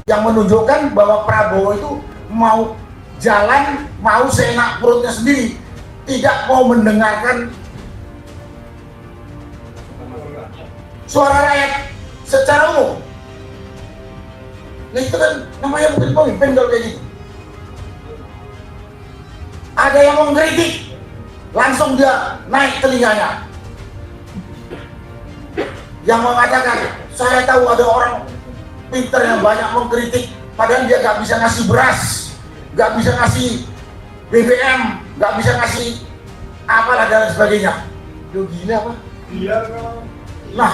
yang menunjukkan bahwa Prabowo itu mau jalan, mau seenak perutnya sendiri, tidak mau mendengarkan suara rakyat secara umum. Nah itu kan namanya bukan pemimpin kalau kayak gitu. Ada yang mengkritik, langsung dia naik telinganya. Yang mengatakan, saya tahu ada orang pintar yang banyak mengkritik, padahal dia nggak bisa ngasih beras, nggak bisa ngasih BBM, nggak bisa ngasih apalah dan sebagainya. Lu gila apa? Gila. Nah,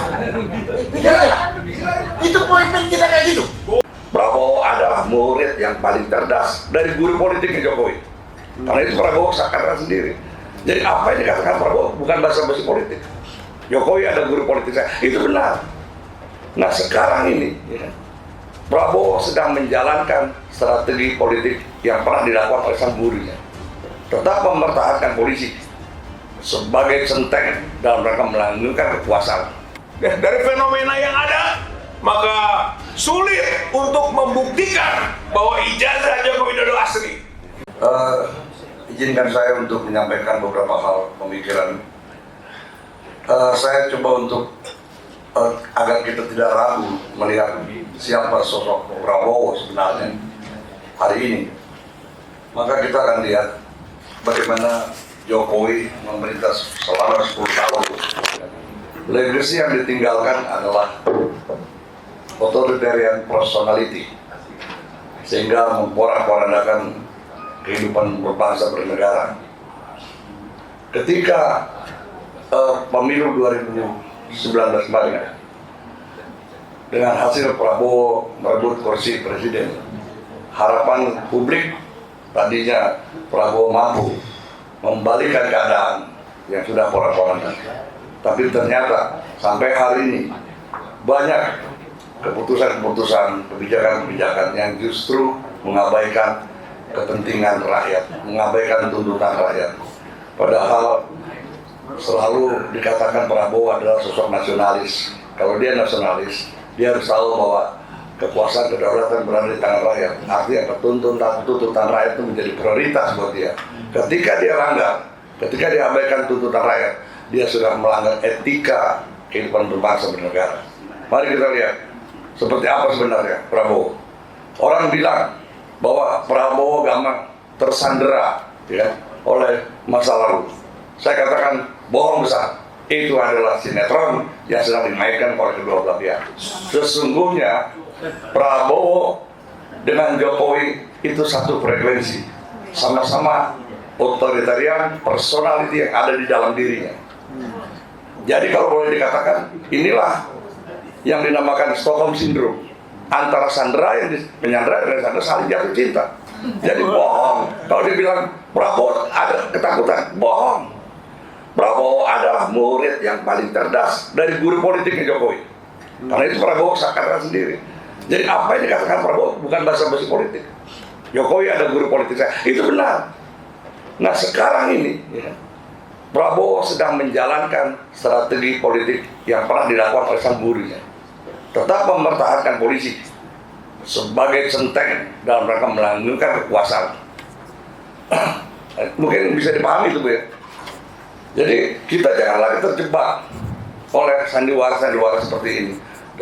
itu pemimpin kita kayak gitu. Prabowo adalah murid yang paling cerdas dari guru politiknya Jokowi. Karena itu Prabowo sakarkan sendiri. Jadi apa yang dikatakan Prabowo bukan basa-basi politik. Jokowi ada guru politik saya, itu benar. Nah sekarang ini ya, Prabowo sedang menjalankan strategi politik yang pernah dilakukan oleh sang gurunya. Tetap mempertahankan polisi sebagai centeng dalam rangka melanggengkan kekuasaan. Dari fenomena yang ada, maka sulit untuk membuktikan bahwa ijazah Joko Widodo asli. Izinkan saya untuk menyampaikan beberapa hal pemikiran. Saya coba untuk agar kita tidak ragu melihat siapa sosok Prabowo sebenarnya hari ini. Maka kita akan lihat bagaimana Jokowi memerintah selama 10 tahun. Legacy yang ditinggalkan adalah authoritarian personality, sehingga memporak-porandakan kehidupan berbangsa bernegara. Ketika pemilu 2019 kemarin, dengan hasil Prabowo merebut kursi presiden, harapan publik tadinya Prabowo mampu membalikan keadaan yang sudah porak-poranda. Tapi ternyata sampai hari ini banyak keputusan-keputusan, kebijakan-kebijakan yang justru mengabaikan kepentingan rakyat, mengabaikan tuntutan rakyat. Padahal selalu dikatakan Prabowo adalah sosok nasionalis. Kalau dia nasionalis, dia harus tahu bahwa kekuasaan kedaulatan berada di tangan rakyat. Artinya tuntutan rakyat itu menjadi prioritas buat dia. Ketika dia langgar, ketika dia abaikan tuntutan rakyat, dia sudah melanggar etika kehidupan berbangsa bernegara. Mari kita lihat seperti apa sebenarnya Prabowo. Orang bilang bahwa Prabowo gampang tersandera ya, oleh masa lalu. Saya katakan bohong besar. Itu adalah sinetron yang sedang dimainkan oleh kedua belah pihak. Sesungguhnya Prabowo dengan Jokowi itu satu frekuensi, sama-sama otoritarian personality yang ada di dalam dirinya. Jadi kalau boleh dikatakan, inilah yang dinamakan Stockholm Syndrome, antara Sandra yang menyandra dan Sandra saling jatuh cinta. Jadi bohong kalau dibilang Prabowo ada ketakutan, bohong. Prabowo adalah murid yang paling cerdas dari guru politiknya Jokowi. Karena itu Prabowo sakarkan sendiri. Jadi apa yang dikatakan Prabowo bukan basa-basi politik. Jokowi ada guru politik saya, itu benar. Nah sekarang ini ya, Prabowo sedang menjalankan strategi politik yang pernah dilakukan oleh sang gurunya. Tetap mempertahankan polisi sebagai centeng dalam rangka melanggengkan kekuasaan. Mungkin bisa dipahami itu Bu ya. Jadi kita jangan lagi terjebak oleh sandiwara-sandiwara seperti ini,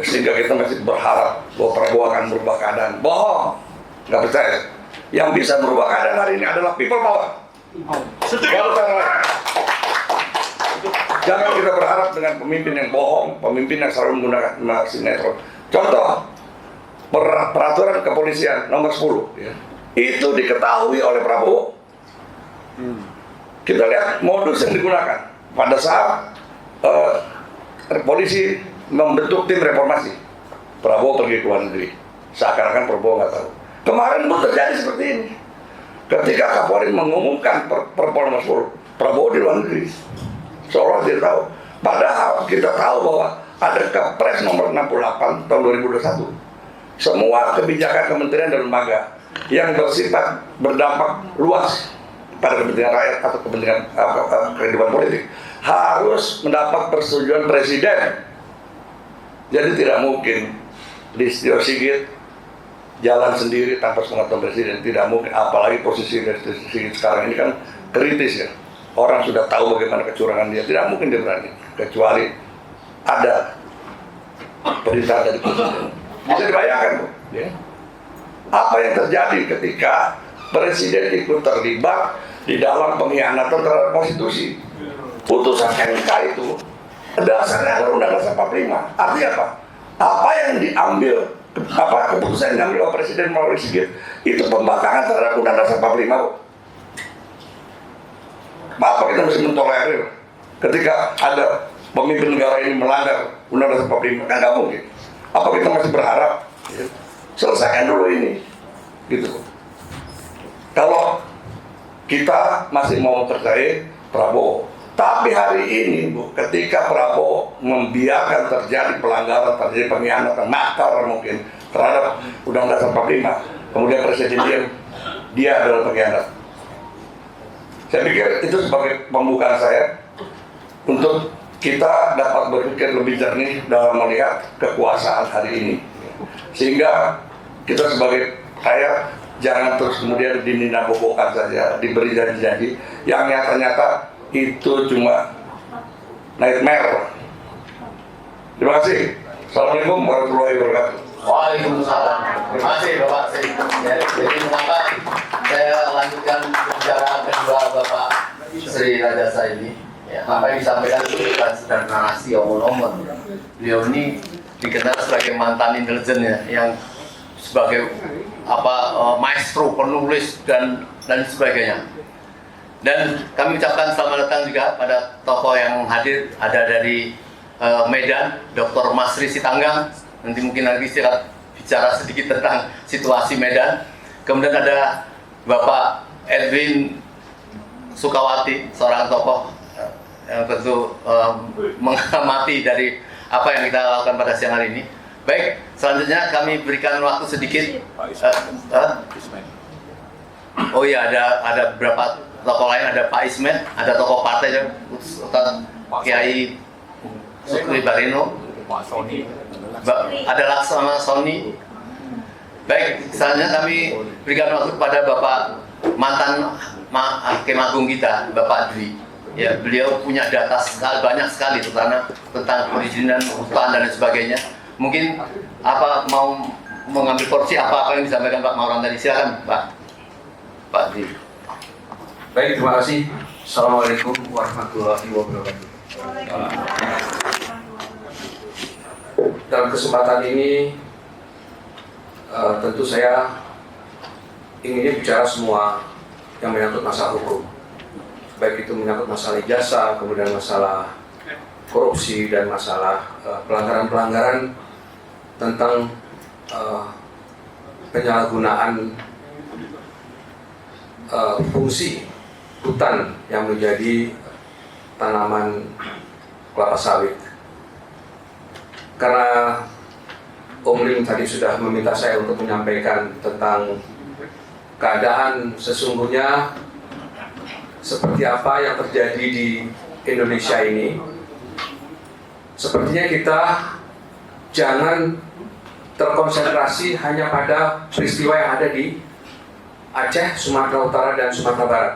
sehingga kita masih berharap bahwa Prabowo akan merubah keadaan. Bohong, nggak percaya. Yang bisa merubah keadaan hari ini adalah people power. Jangan kita berharap dengan pemimpin yang bohong, pemimpin yang selalu menggunakan sinetron. Contoh, peraturan kepolisian nomor 10 ya, itu diketahui oleh Prabowo. Kita lihat modus yang digunakan pada saat polisi membentuk tim reformasi. Prabowo pergi ke luar negeri, seakan-akan Prabowo nggak tahu. Kemarin pun terjadi seperti ini. Ketika Kapolri mengumumkan Perpol nomor 10, Prabowo di luar negeri, seolah tidak tahu. Padahal kita tahu bahwa ada Kepres nomor 68 tahun 2021. Semua kebijakan kementerian dan lembaga yang bersifat berdampak luas pada kepentingan rakyat atau kepentingan kehidupan politik harus mendapat persetujuan presiden. Jadi tidak mungkin Listio Sigit jalan sendiri tanpa sepengetahuan presiden, tidak mungkin. Apalagi posisi sekarang ini kan kritis ya. Orang sudah tahu bagaimana kecurangan dia, tidak mungkin dia berani, kecuali ada perintah dari presiden. Bisa dibayangkan tuh, ya. Apa yang terjadi ketika presiden ikut terlibat di dalam pengkhianatan terhadap konstitusi. Putusan MK itu dasarnya adalah Undang-Undang 45. Artinya apa? Apa yang diambil, keputusan yang diambil oleh Presiden melalui Sigit itu pembangkangan terhadap Undang-Undang 45. Apa kita mesti mentolerir ketika ada pemimpin negara ini melanggar Undang-Undang 45? Kan nggak mungkin. Apa kita masih berharap selesaikan dulu ini, gitu. Kalau kita masih mau percaya Prabowo, tapi hari ini Bu, ketika Prabowo membiarkan terjadi pelanggaran, terjadi pengkhianatan, makar mungkin terhadap Undang-Undang 45, kemudian Presiden dia adalah pengkhianat. Saya pikir itu sebagai pembukaan saya untuk kita dapat berpikir lebih jernih dalam melihat kekuasaan hari ini, sehingga kita sebagai rakyat jangan terus kemudian dininabobokan saja, diberi janji-janji yang nyata-nyata itu cuma nightmare. Terima kasih. Assalamualaikum warahmatullahi wabarakatuh. Waalaikumsalam. Terima kasih Bapak. Jadi mengapa saya lanjutkan pembicaraan kedua Bapak Sri Rajasa ini. Ya, apa yang disampaikan itu bukan sekedar narasi omong-omong. Beliau ini dikenal sebagai mantan intelijen ya, yang sebagai maestro penulis dan sebagainya. Dan kami ucapkan selamat datang juga pada tokoh yang hadir, ada dari Medan, Dr. Masri Sitanggang. Nanti mungkin lagi saya bicara sedikit tentang situasi Medan. Kemudian ada Bapak Edwin Sukawati, seorang tokoh yang tentu mengamati dari apa yang kita lakukan pada siang hari ini. Baik, selanjutnya kami berikan waktu sedikit. Oh iya, ada beberapa tokoh lain, ada Pak Ismet, ada tokoh partai, Ustaz Kiai Sukri Barino, ada Laksana Sony. Baik, selanjutnya kami berikan waktu kepada Bapak mantan Hakim Agung kita, Bapak Dwi. Ya, beliau punya data banyak sekali tentang perizinan hutan dan sebagainya. Mungkin mau mengambil porsi apa yang disampaikan Pak Mauran tadi. Silakan Pak Dwi. Baik, terima kasih. Assalamualaikum warahmatullahi wabarakatuh. Dalam kesempatan ini tentu saya inginnya bicara semua yang menyangkut masalah hukum, baik itu menyangkut masalah ijazah, kemudian masalah korupsi dan masalah pelanggaran-pelanggaran tentang penyalahgunaan fungsi hutan yang menjadi tanaman kelapa sawit. Karena Om Lim tadi sudah meminta saya untuk menyampaikan tentang keadaan sesungguhnya seperti apa yang terjadi di Indonesia ini. Sepertinya kita jangan terkonsentrasi hanya pada peristiwa yang ada di Aceh, Sumatera Utara, dan Sumatera Barat.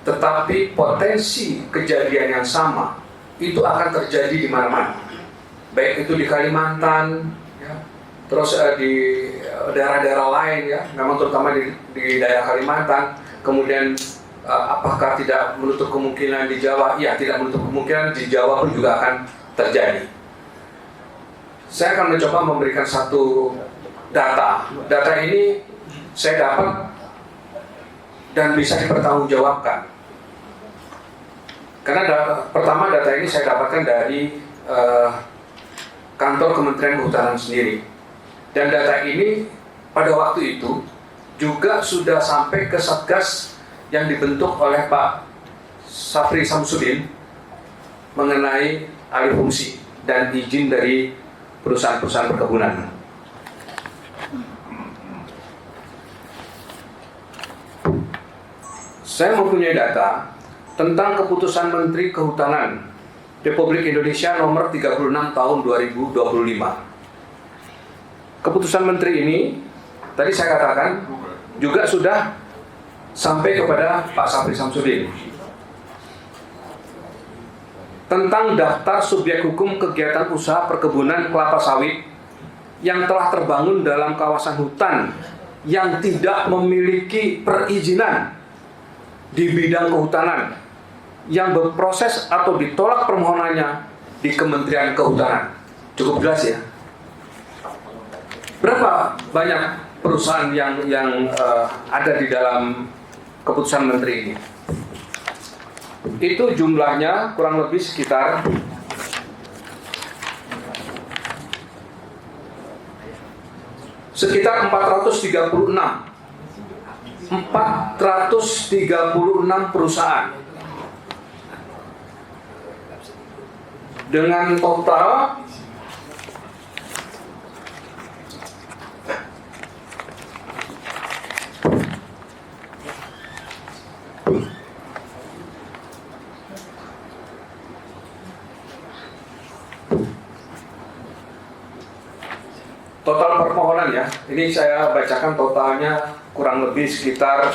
Tetapi potensi kejadian yang sama itu akan terjadi di mana-mana. Baik itu di Kalimantan, ya, terus di daerah-daerah lain, ya, memang terutama di daerah Kalimantan. Kemudian apakah tidak menutup kemungkinan di Jawa? Ya, tidak menutup kemungkinan di Jawa pun juga akan terjadi. Saya akan mencoba memberikan satu data. Data ini saya dapat dan bisa dipertanggungjawabkan. Karena pertama data ini saya dapatkan dari kantor Kementerian Kehutanan sendiri. Dan data ini pada waktu itu juga sudah sampai ke Satgas yang dibentuk oleh Pak Safri Samsudin mengenai alih fungsi dan izin dari perusahaan-perusahaan perkebunan. Saya mempunyai data tentang keputusan Menteri Kehutanan Republik Indonesia nomor 36 tahun 2025. Keputusan Menteri ini tadi saya katakan juga sudah sampai kepada Pak Sapri Samsudin tentang daftar subjek hukum kegiatan usaha perkebunan kelapa sawit yang telah terbangun dalam kawasan hutan yang tidak memiliki perizinan di bidang kehutanan yang berproses atau ditolak permohonannya di Kementerian Kehutanan. Cukup jelas ya. Berapa banyak perusahaan yang ada di dalam keputusan menteri ini? Itu jumlahnya kurang lebih sekitar 436 perusahaan dengan total permohonan ya. Ini saya bacakan totalnya kurang lebih sekitar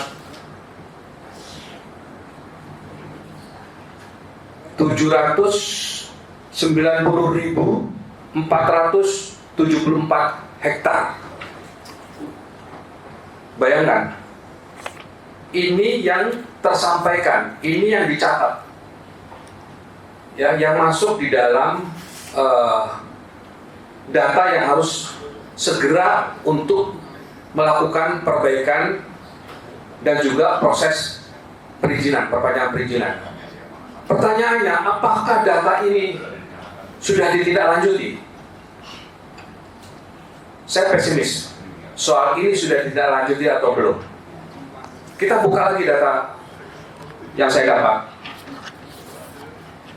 790.474 hektar. Bayangkan, ini yang tersampaikan, ini yang dicatat, ya, yang masuk di dalam data yang harus segera untuk melakukan perbaikan dan juga proses perizinan, perpanjangan perizinan. Pertanyaannya, apakah data ini sudah ditindaklanjuti? Saya pesimis soal ini sudah ditindaklanjuti atau belum. Kita buka lagi data yang saya dapat.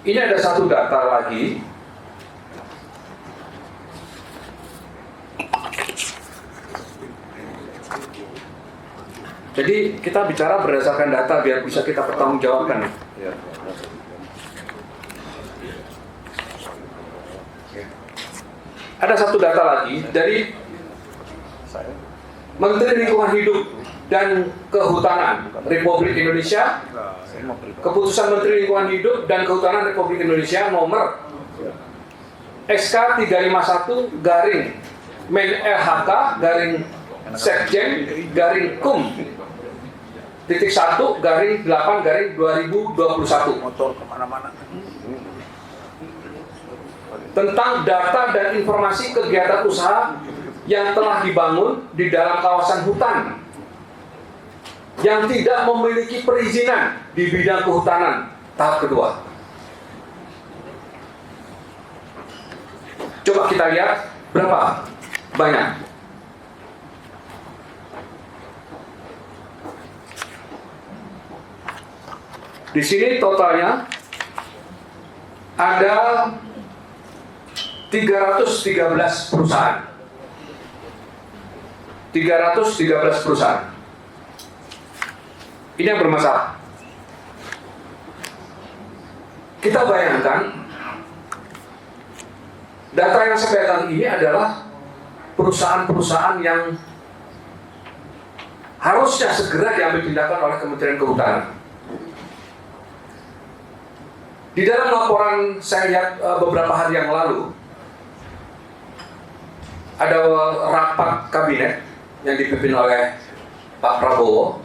Ini ada satu data lagi. Jadi kita bicara berdasarkan data biar bisa kita pertanggungjawabkan. Ada satu data lagi dari Menteri Lingkungan Hidup dan Kehutanan Republik Indonesia, Keputusan Menteri Lingkungan Hidup dan Kehutanan Republik Indonesia nomor SK 351 garing Men LHK garing Sekjen garing Kum titik 1 garing 8 garing 2021 tentang data dan informasi kegiatan usaha yang telah dibangun di dalam kawasan hutan yang tidak memiliki perizinan di bidang kehutanan tahap kedua. Coba kita lihat berapa banyak. Di sini totalnya ada 313 perusahaan. 313 perusahaan. Ini yang bermasalah. Kita bayangkan data yang saya pegang ini adalah perusahaan-perusahaan yang harusnya segera diambil tindakan oleh Kementerian Kehutanan. Di dalam laporan saya lihat beberapa hari yang lalu ada rapat kabinet yang dipimpin oleh Pak Prabowo.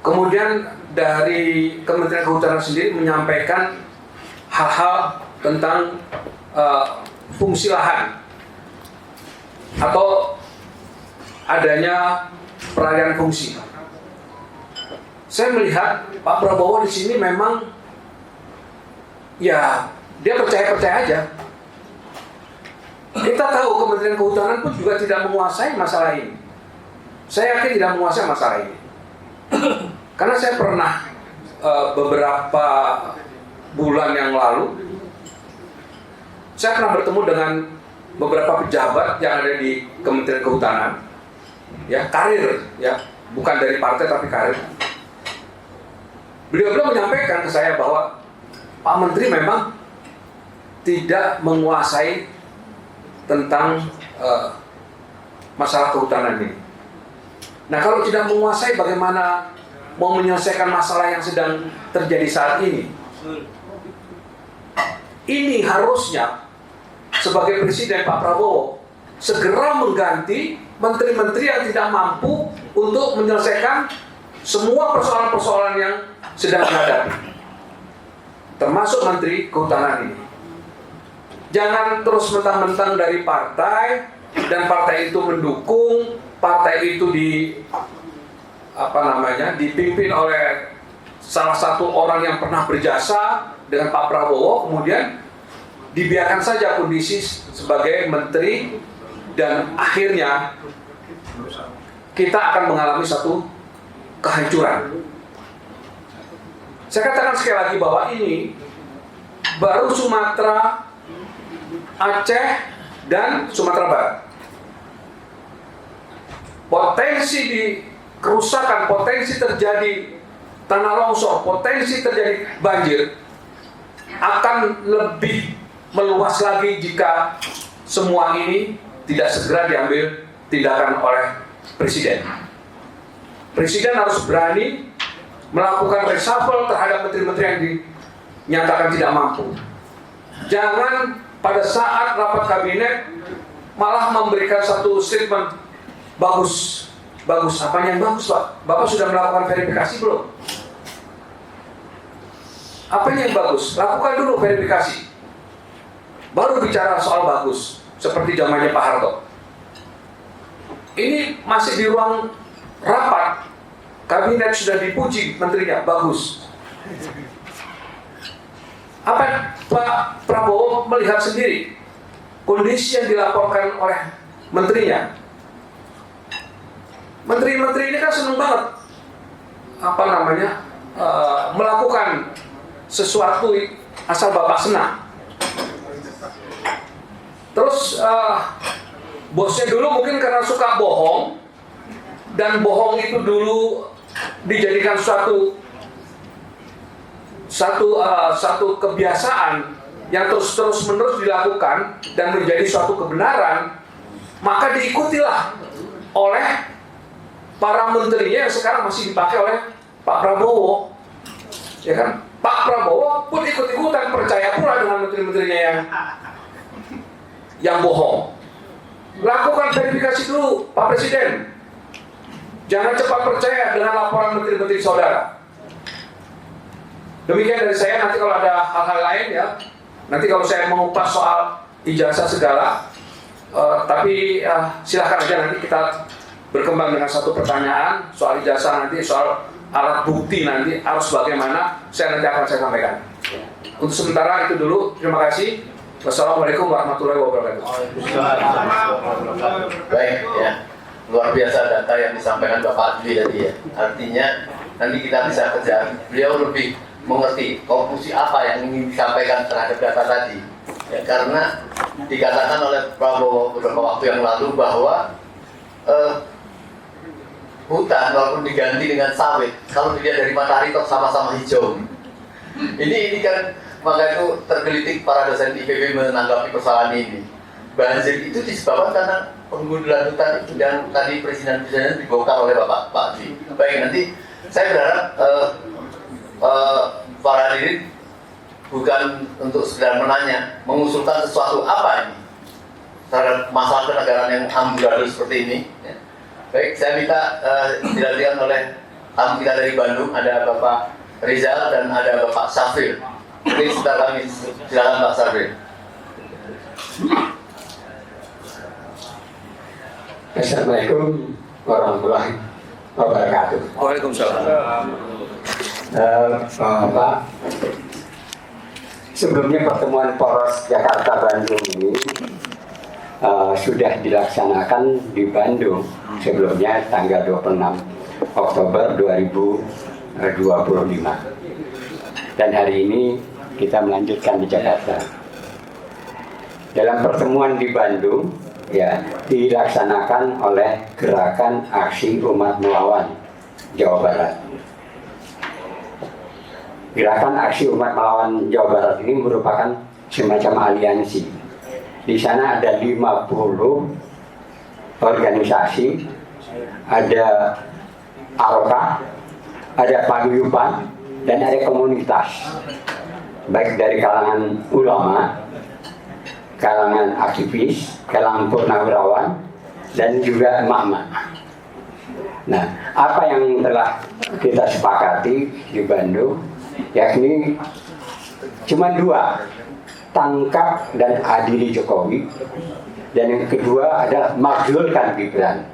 Kemudian dari Kementerian Kehutanan sendiri menyampaikan hal-hal tentang fungsi lahan atau adanya peralihan fungsi. Saya melihat Pak Prabowo di sini memang ya dia percaya aja. Kita tahu Kementerian Kehutanan pun juga tidak menguasai masalah ini. Saya yakin tidak menguasai masalah ini. Karena saya pernah beberapa bulan yang lalu saya pernah bertemu dengan beberapa pejabat yang ada di Kementerian Kehutanan, ya karir, ya bukan dari partai tapi karir. Beliau menyampaikan ke saya bahwa Pak Menteri memang tidak menguasai tentang masalah kehutanan ini. Nah, kalau tidak menguasai, bagaimana mau menyelesaikan masalah yang sedang terjadi saat ini? Ini harusnya sebagai Presiden Pak Prabowo segera mengganti menteri-menteri yang tidak mampu untuk menyelesaikan semua persoalan-persoalan yang sedang dihadapi, termasuk Menteri Kehutanan ini. Jangan terus mentang-mentang dari partai dan partai itu mendukung, partai itu dipimpin oleh salah satu orang yang pernah berjasa dengan Pak Prabowo, kemudian dibiarkan saja kondisi sebagai menteri, dan akhirnya kita akan mengalami satu kehancuran. Saya katakan sekali lagi bahwa ini baru Sumatera, Aceh, dan Sumatera Barat. Potensi di kerusakan, potensi terjadi tanah longsor, potensi terjadi banjir akan lebih meluas lagi jika semua ini tidak segera diambil tindakan oleh Presiden. Presiden harus berani melakukan reshuffle terhadap menteri-menteri yang dinyatakan tidak mampu. Jangan pada saat rapat kabinet malah memberikan satu statement bagus. Bagus, apanya yang bagus, Pak? Bapak sudah melakukan verifikasi belum? Apanya yang bagus? Lakukan dulu verifikasi, baru bicara soal bagus, seperti zamannya Pak Harto. Ini masih di ruang rapat kabinet sudah dipuji menterinya, bagus. Apa Pak Prabowo melihat sendiri kondisi yang dilaporkan oleh menterinya? Menteri-menteri ini kan senang banget melakukan sesuatu asal Bapak senang. Terus bosnya dulu mungkin karena suka bohong, dan bohong itu dulu dijadikan satu kebiasaan yang terus menerus dilakukan dan menjadi suatu kebenaran, maka diikutilah oleh para menterinya yang sekarang masih dipakai oleh Pak Prabowo, ya kan? Pak Prabowo pun ikut-ikutan percaya pula dengan menteri-menterinya yang bohong. Lakukan verifikasi dulu, Pak Presiden. Jangan cepat percaya dengan laporan menteri-menteri saudara. Demikian dari saya. Nanti kalau ada hal-hal lain ya, nanti kalau saya mengupas soal ijazah segala, tapi silahkan aja, nanti kita berkembang dengan satu pertanyaan soal ijazah, nanti soal alat bukti nanti harus bagaimana, saya nanti akan saya sampaikan. Untuk sementara itu dulu, terima kasih. Wassalamualaikum warahmatullahi wabarakatuh. Baik ya, luar biasa data yang disampaikan Bapak Adli tadi ya. Artinya nanti kita bisa kejar, beliau lebih mengerti konklusi apa yang ingin disampaikan terhadap data tadi ya, karena dikatakan oleh Prabowo beberapa waktu yang lalu bahwa hutan walaupun diganti dengan sawit, kalau dilihat dari matahari kok sama-sama hijau. Ini kan, maka itu tergelitik para dosen IPB menanggapi persoalan ini. Banjir itu disebabkan karena penggundulan hutan itu, dan tadi presiden dibongkar oleh Pak Dwi. Baik, nanti saya berharap para hadirin bukan untuk sekedar menanya, mengusulkan sesuatu apa ini terhadap masalah kenegaraan yang amburadul seperti ini. Ya. Baik, saya minta dilanjutkan oleh tamu kita dari Bandung, ada Bapak Rizal dan ada Bapak Safir. Jadi sebentar kami silakan Pak Safir. Assalamualaikum warahmatullahi wabarakatuh. Waalaikumsalam. Pak, sebelumnya pertemuan Poros Jakarta Bandung ini sudah dilaksanakan di Bandung sebelumnya tanggal 26 Oktober 2025, dan hari ini kita melanjutkan di Jakarta. Dalam pertemuan di Bandung ya dilaksanakan oleh Gerakan Aksi Umat Melawan Jawa Barat. Gerakan Aksi Umat Melawan Jawa Barat ini merupakan semacam aliansi. Di sana ada 50 organisasi, ada AROKA, ada paguyuban, dan ada komunitas, baik dari kalangan ulama, kalangan aktivis, kalangan purnawirawan, dan juga emak-emak. Nah, apa yang telah kita sepakati di Bandung, yakni cuma dua, tangkap dan adili Jokowi, dan yang kedua adalah makzulkan Gibran.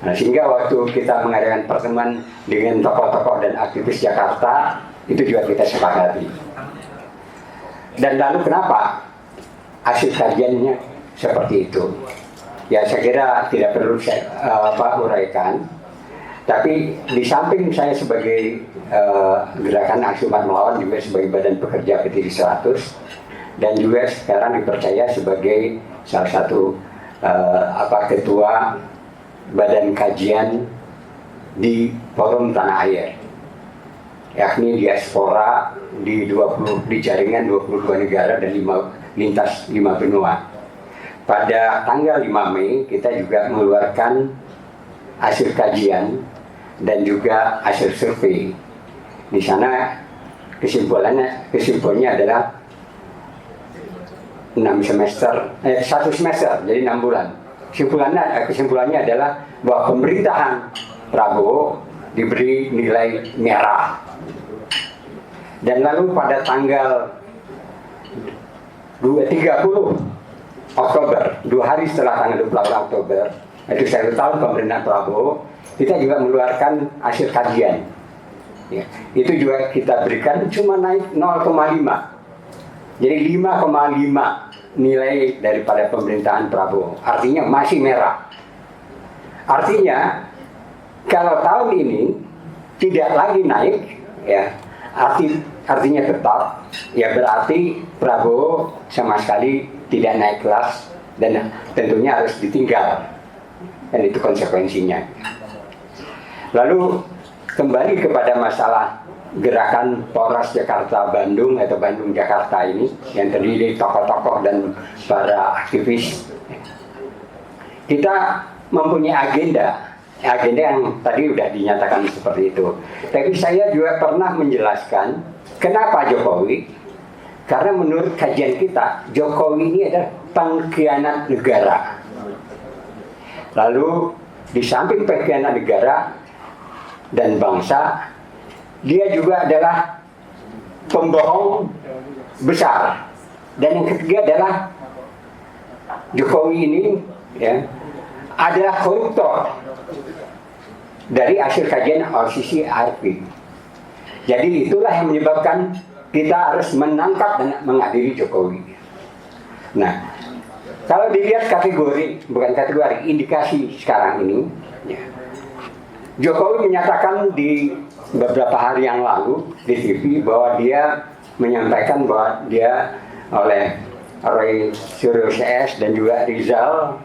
Nah, sehingga waktu kita mengadakan pertemuan dengan tokoh-tokoh dan aktivis Jakarta, itu juga kita sepakati. Dan lalu kenapa hasil kajiannya seperti itu? Ya, saya kira tidak perlu saya uraikan. Tapi di samping saya sebagai gerakan aksi umat melawan, juga sebagai badan pekerja PT 100, dan juga sekarang dipercaya sebagai salah satu ketua badan kajian di Forum Tanah Air, yakni diaspora di jaringan 22 negara dan lintas 5 benua. Pada tanggal 5 Mei kita juga mengeluarkan hasil kajian dan juga hasil survei. Di sana kesimpulannya adalah 1 semester, jadi 6 bulan. Kesimpulannya adalah bahwa pemerintahan Prabowo diberi nilai merah. Dan lalu pada tanggal 30 Oktober, 2 hari setelah tanggal 28 Oktober, itu 1 tahun pemerintahan Prabowo, kita juga mengeluarkan hasil kajian. Ya, itu juga kita berikan cuma naik 0,5. Jadi 5,5 nilai daripada pemerintahan Prabowo. Artinya masih merah. Artinya kalau tahun ini tidak lagi naik, ya artinya tetap, ya berarti Prabowo sama sekali tidak naik kelas dan tentunya harus ditinggal. Dan itu konsekuensinya. Lalu kembali kepada masalah gerakan Poros Jakarta Bandung atau Bandung Jakarta ini yang terdiri dari tokoh-tokoh dan para aktivis. Kita mempunyai agenda yang tadi sudah dinyatakan seperti itu. Tapi saya juga pernah menjelaskan kenapa Jokowi. Karena menurut kajian kita, Jokowi ini adalah pengkhianat negara. Lalu di samping pengkhianat negara dan bangsa, dia juga adalah pembohong besar. Dan yang ketiga adalah Jokowi ini adalah koruptor dari hasil kajian OCC AFP. Jadi itulah yang menyebabkan kita harus menangkap dan mengadili Jokowi. Nah, kalau dilihat indikasi sekarang ini, Jokowi menyatakan di beberapa hari yang lalu di TV bahwa dia menyampaikan bahwa dia oleh Roy Suryo CS dan juga Rizal,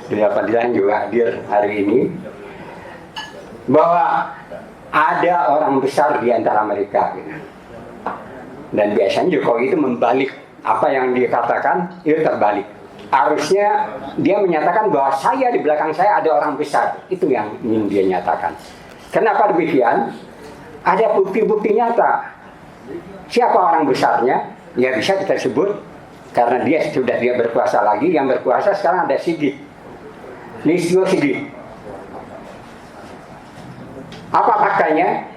di Padilan juga hadir hari ini, bahwa ada orang besar di antara mereka. Dan biasanya Jokowi itu membalik apa yang dia katakan, itu terbalik. Harusnya dia menyatakan bahwa di belakang saya ada orang besar. Itu yang ingin dia nyatakan. Kenapa demikian? Ada bukti-bukti nyata. Siapa orang besarnya? Ya bisa kita sebut karena dia sudah berkuasa lagi. Yang berkuasa sekarang ada Sigit, Listio Sigit. Apa faktanya?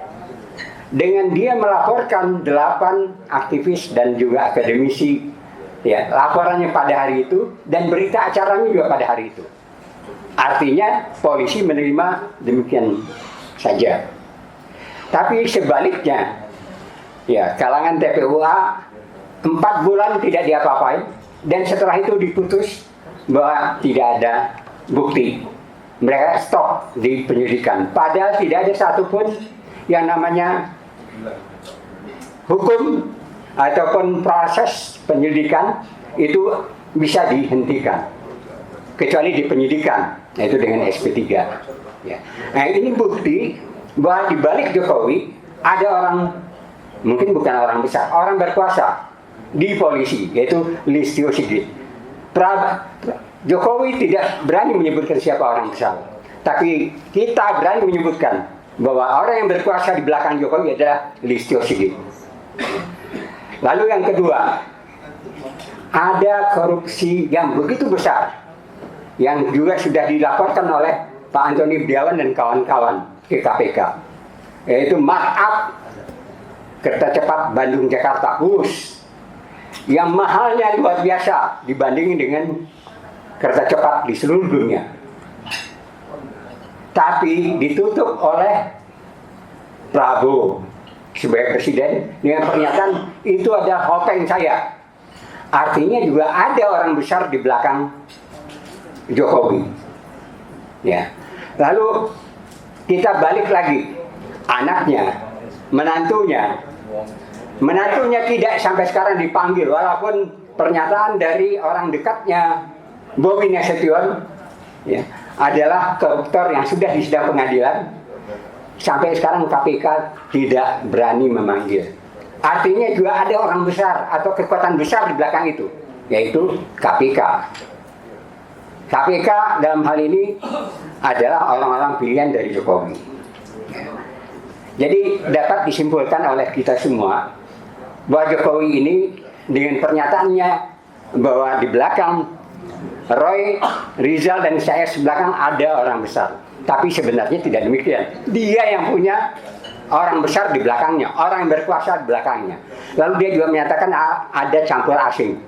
Dengan dia melaporkan 8 aktivis dan juga akademisi, laporannya pada hari itu dan berita acaranya juga pada hari itu. Artinya polisi menerima demikian saja. Tapi sebaliknya, kalangan TPUA 4 bulan tidak diapa-apain dan setelah itu diputus bahwa tidak ada bukti. Mereka stop di penyidikan. Padahal tidak ada satupun yang namanya hukum ataupun proses penyelidikan itu bisa dihentikan kecuali di penyidikan, yaitu dengan SP3. Nah, ini bukti bahwa di balik Jokowi ada orang, mungkin bukan orang besar, orang berkuasa di polisi, yaitu Listio Sigit. Jokowi tidak berani menyebutkan siapa orang besar, tapi kita berani menyebutkan bahwa orang yang berkuasa di belakang Jokowi adalah Listio Sigit. Lalu yang kedua, ada korupsi yang begitu besar yang juga sudah dilaporkan oleh Pak Antoni Budiawan dan kawan-kawan ke KPK, yaitu markup kereta cepat Bandung-Jakarta bus yang mahalnya luar biasa dibandingin dengan kereta cepat di seluruh dunia, tapi ditutup oleh Prabowo sebagai presiden dengan pernyataan itu ada hopeng saya. Artinya juga ada orang besar di belakang Jokowi. Ya. Lalu kita balik lagi, anaknya, menantunya tidak sampai sekarang dipanggil, walaupun pernyataan dari orang dekatnya Bobi Nasution ya, adalah koruptor yang sudah disidang pengadilan. Sampai sekarang KPK tidak berani memanggil. Artinya juga ada orang besar atau kekuatan besar di belakang itu, yaitu KPK. KPK dalam hal ini adalah orang-orang pilihan dari Jokowi. Jadi dapat disimpulkan oleh kita semua bahwa Jokowi ini dengan pernyataannya bahwa di belakang Roy, Rizal, dan saya belakang ada orang besar. Tapi sebenarnya tidak demikian. Dia yang punya orang besar di belakangnya, orang yang berkuasa di belakangnya. Lalu dia juga menyatakan ada campur asing.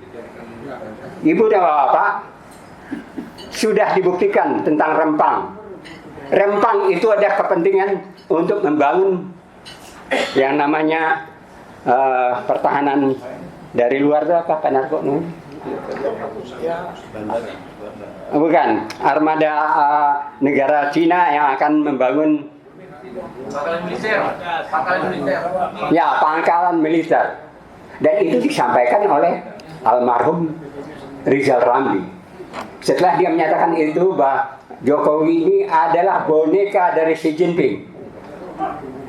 Ibu dan Bapak, sudah dibuktikan tentang Rempang. Rempang itu ada kepentingan untuk membangun yang namanya pertahanan dari luar itu apa? Narko? Bukan, armada negara Cina yang akan membangun pangkalan militer. Dan itu disampaikan oleh almarhum Rizal Ramli. Setelah dia menyatakan itu bahwa Jokowi ini adalah boneka dari Xi Jinping,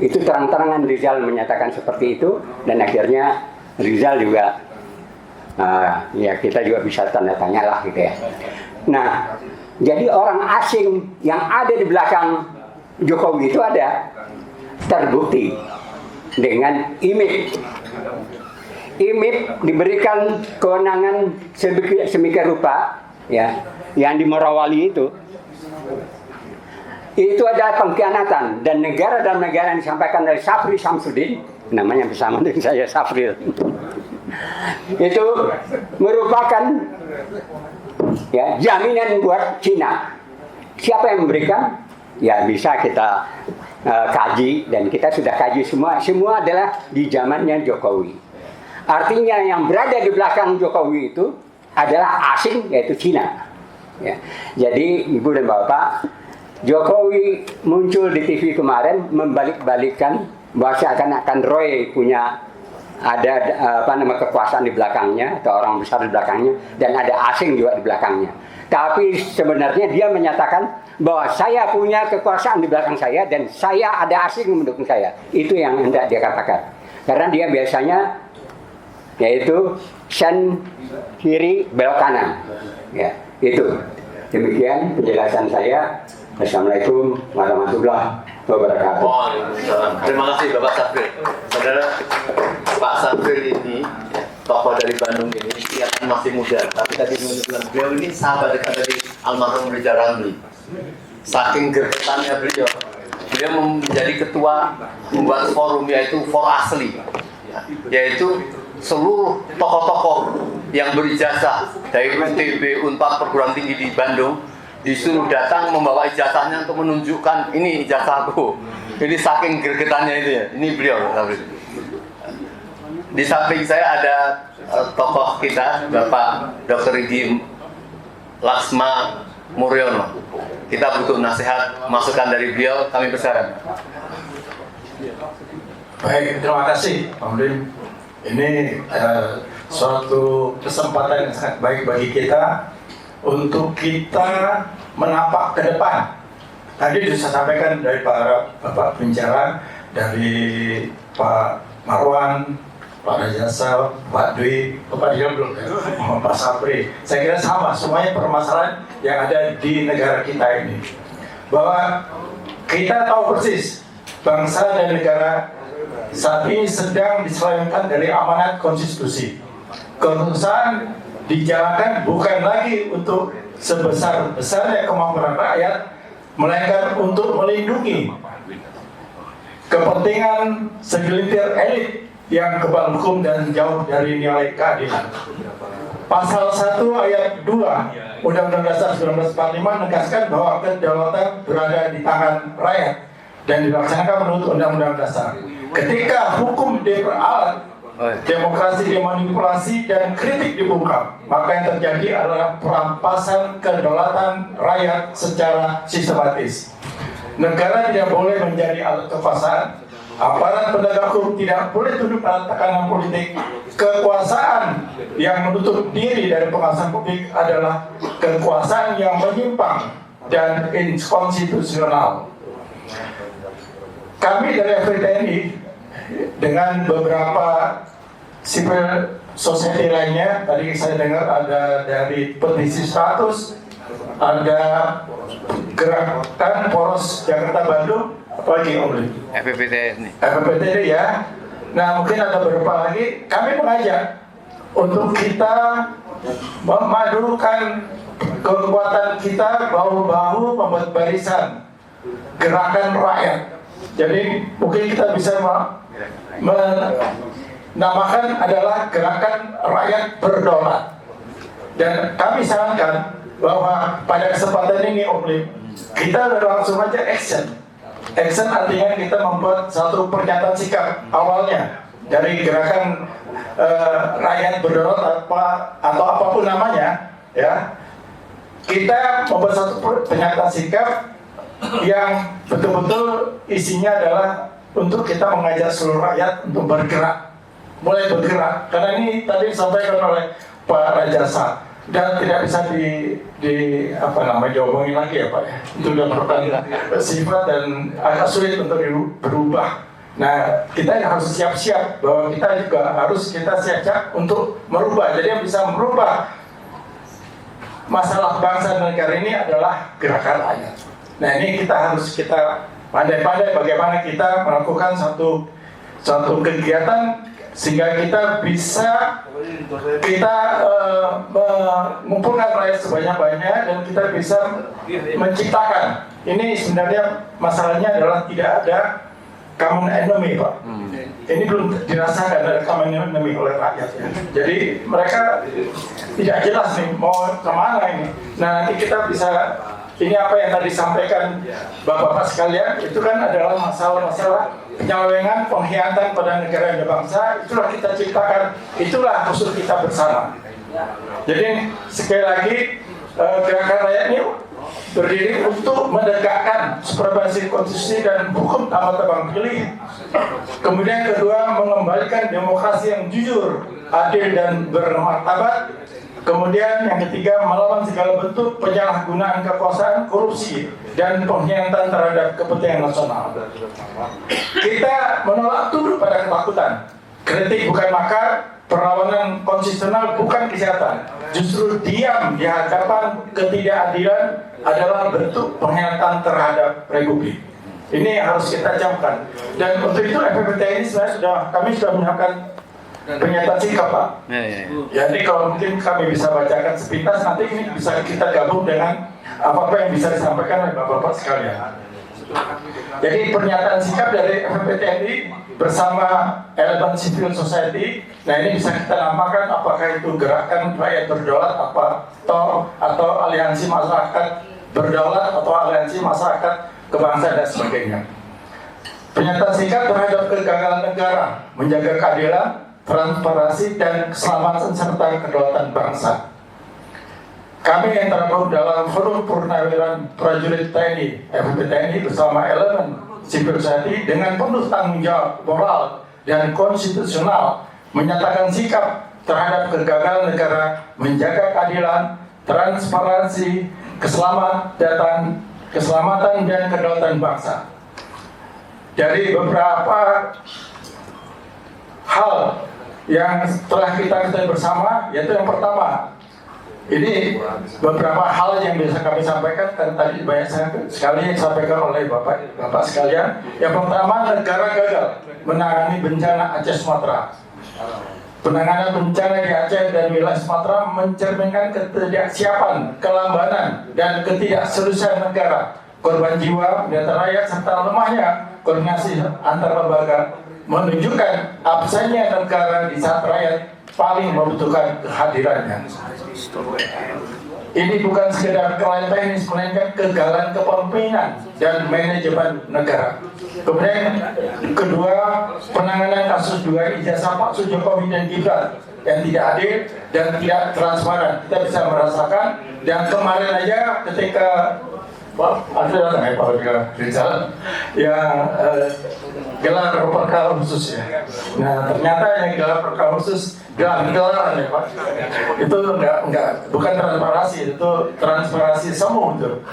itu terang-terangan Rizal menyatakan seperti itu. Dan akhirnya Rizal juga ya kita juga bisa tanda tanya lah gitu ya. Nah, jadi orang asing yang ada di belakang Jokowi itu ada terbukti dengan IMIP. IMIP diberikan kewenangan sedemikian rupa ya, yang di Morawali itu adalah pengkhianatan, dan negara dalam negara yang disampaikan dari Safri Samsudin, namanya bersama dengan saya Safril, itu merupakan ya jaminan buat Cina. Siapa yang memberikan? Ya bisa kita kaji, dan kita sudah kaji semua adalah di zamannya Jokowi. Artinya yang berada di belakang Jokowi itu adalah asing, yaitu Cina. Ya. Jadi Ibu dan Bapak, Jokowi muncul di TV kemarin membalik-balikkan bahwa seakan-akan Roy punya ada kekuasaan di belakangnya atau orang besar di belakangnya, dan ada asing juga di belakangnya. Tapi sebenarnya dia menyatakan bahwa saya punya kekuasaan di belakang saya dan saya ada asing mendukung saya. Itu yang hendak dia katakan. Karena dia biasanya yaitu sen kiri belok kanan. Ya, itu. Demikian penjelasan saya. Assalamualaikum warahmatullahi wabarakatuh. Waalaikumsalam. Terima kasih Bapak Safril. Saudara, Pak Safril ini tokoh dari Bandung ini kelihatan masih muda, tapi tadi menunjukkan beliau ini sahabat dekat dari almarhum Rizal Ramli. Saking gergetannya beliau menjadi ketua membuat forum, yaitu For Asli, yaitu seluruh tokoh-tokoh yang berijazah dari UTB, Unpad, perguruan tinggi di Bandung disuruh datang membawa ijazahnya untuk menunjukkan ini ijazahku. Jadi saking gergetannya itu ya. Ini beliau. Di samping saya ada tokoh kita, Bapak Dr. Idi Laksma Muryono. Kita butuh nasihat, masukan dari beliau, kami persilakan. Baik, terima kasih Pak Mudin. Ini suatu kesempatan yang sangat baik bagi kita untuk kita menapak ke depan. Tadi sudah saya sampaikan dari para Bapak pembicara, dari Pak Marwan, Pak Rajasa, Pak Dwi, Pak Diam belum ya, Pak Sapri. Saya kira sama, semuanya permasalahan yang ada di negara kita ini. Bahwa kita tahu persis bangsa dan negara saat ini sedang diselewengkan dari amanat konstitusi. Kekuasaan dijalankan bukan lagi untuk sebesar-besarnya kemampuan rakyat, melainkan untuk melindungi kepentingan segelintir elit yang kebal hukum dan jauh dari nilai keadilan. Pasal 1 ayat 2 Undang-Undang Dasar 1945 menegaskan bahwa kedaulatan berada di tangan rakyat dan dilaksanakan menurut Undang-Undang Dasar. Ketika hukum diperalat, demokrasi dimanipulasi dan kritik dibungkam, maka yang terjadi adalah perampasan kedaulatan rakyat secara sistematis. Negara tidak boleh menjadi alat kekuasaan. Aparat penegak hukum tidak boleh tunduk pada tekanan politik. Kekuasaan yang menutup diri dari pengawasan publik adalah kekuasaan yang menyimpang dan inkonstitusional. Kami dari FPTNI dengan beberapa civil society lainnya, tadi saya dengar ada dari Petisi 100, ada Gerakan Poros Jakarta Bandung, apalagi Om Lim? FPPTNI ya. Nah, mungkin ada beberapa lagi. Kami mengajak untuk kita memadukan kekuatan kita bahu-bahu membuat barisan gerakan rakyat. Jadi mungkin kita bisa menamakan adalah gerakan rakyat berdaulat. Dan kami sarankan bahwa pada kesempatan ini Om Lim, kita langsung aja action. Action artinya kita membuat satu pernyataan sikap awalnya dari gerakan rakyat berdaulat atau apapun namanya, ya. Kita membuat satu pernyataan sikap yang betul-betul isinya adalah untuk kita mengajak seluruh rakyat untuk bergerak, mulai bergerak. Karena ini tadi disampaikan oleh Pak Rajasa dan tidak bisa diomongin lagi ya Pak ya. Itu sudah merupakan sifat dan agak sulit untuk berubah. Nah, kita harus siap-siap bahwa kita juga harus siap-siap untuk merubah. Jadi yang bisa merubah masalah bangsa dan negara ini adalah gerakan rakyat. Nah, ini kita pandai-pandai bagaimana kita melakukan satu kegiatan sehingga kita bisa mengumpulkan rakyat sebanyak-banyaknya dan kita bisa menciptakan. Ini sebenarnya masalahnya adalah tidak ada common enemy, Pak. Ini belum dirasakan ada common enemy oleh rakyat. Ya. Jadi mereka tidak jelas nih mau kemana ini. Nah, nanti kita bisa, ini apa yang tadi disampaikan Bapak-Bapak sekalian, itu kan adalah masalah-masalah penyelewengan, pengkhianatan pada negara dan bangsa. Itulah kita ciptakan, itulah musuh kita bersama. Jadi sekali lagi gerakan rakyat ini berdiri untuk menegakkan supremasi konstitusi dan hukum tanpa tebang pilih. Kemudian kedua, mengembalikan demokrasi yang jujur, adil dan bermartabat. Kemudian yang ketiga, melawan segala bentuk penyalahgunaan kekuasaan, korupsi, dan pengkhianatan terhadap kepentingan nasional. Kita menolak tunduk pada ketakutan. Kritik bukan makar, perlawanan konstitusional bukan kesehatan. Justru diam di hadapan ketidakadilan adalah bentuk pengkhianatan terhadap Republik. Ini harus kita camkan. Dan untuk itu FPPTNI sebenarnya kami sudah menyiapkan pernyataan sikap, Pak. Ya, ini kalau mungkin kami bisa bacakan sepintas, nanti ini bisa kita gabung dengan apa-apa yang bisa disampaikan oleh Bapak-Bapak sekalian. Jadi pernyataan sikap dari FPPTNI bersama elemen civil society, nah ini bisa kita namakan apakah itu gerakan rakyat berdaulat atau aliansi masyarakat berdaulat atau aliansi masyarakat kebangsaan dan sebagainya. Pernyataan sikap terhadap kegagalan negara menjaga keadilan, transparansi dan keselamatan serta kedaulatan bangsa. Kami yang tergabung dalam Forum Purnawirawan Prajurit TNI FPTNI bersama elemen civil society dengan penuh tanggung jawab moral dan konstitusional menyatakan sikap terhadap kegagalan negara menjaga keadilan, transparansi, keselamatan dan kedaulatan bangsa. Dari beberapa hal yang telah kita ketahui bersama, yaitu yang pertama, ini beberapa hal yang bisa kami sampaikan, kan tadi banyak sekali yang disampaikan oleh Bapak sekalian. Yang pertama, negara gagal menangani bencana Aceh Sumatera. Penanganan bencana di Aceh dan wilayah Sumatera mencerminkan ketidaksiapan, kelambanan, dan ketidakseriusan negara. Korban jiwa, data rakyat, serta lemahnya koordinasi antar lembaga menunjukkan absennya negara di saat rakyat paling membutuhkan kehadirannya. Ini bukan sekedar kelainan teknis, melainkan kegagalan kepemimpinan dan manajemen negara. Kemudian kedua, penanganan kasus dugaan ijazah palsu Jokowi dan Gibran yang tidak adil dan tidak transparan. Kita bisa merasakan, dan kemarin aja ketika ada datang ya Pak Rizal yang gelar perkara khusus ya. Nah ternyata yang gelar perkara khusus gelaran ya Pak. Itu bukan transparansi, itu transparansi semu itu.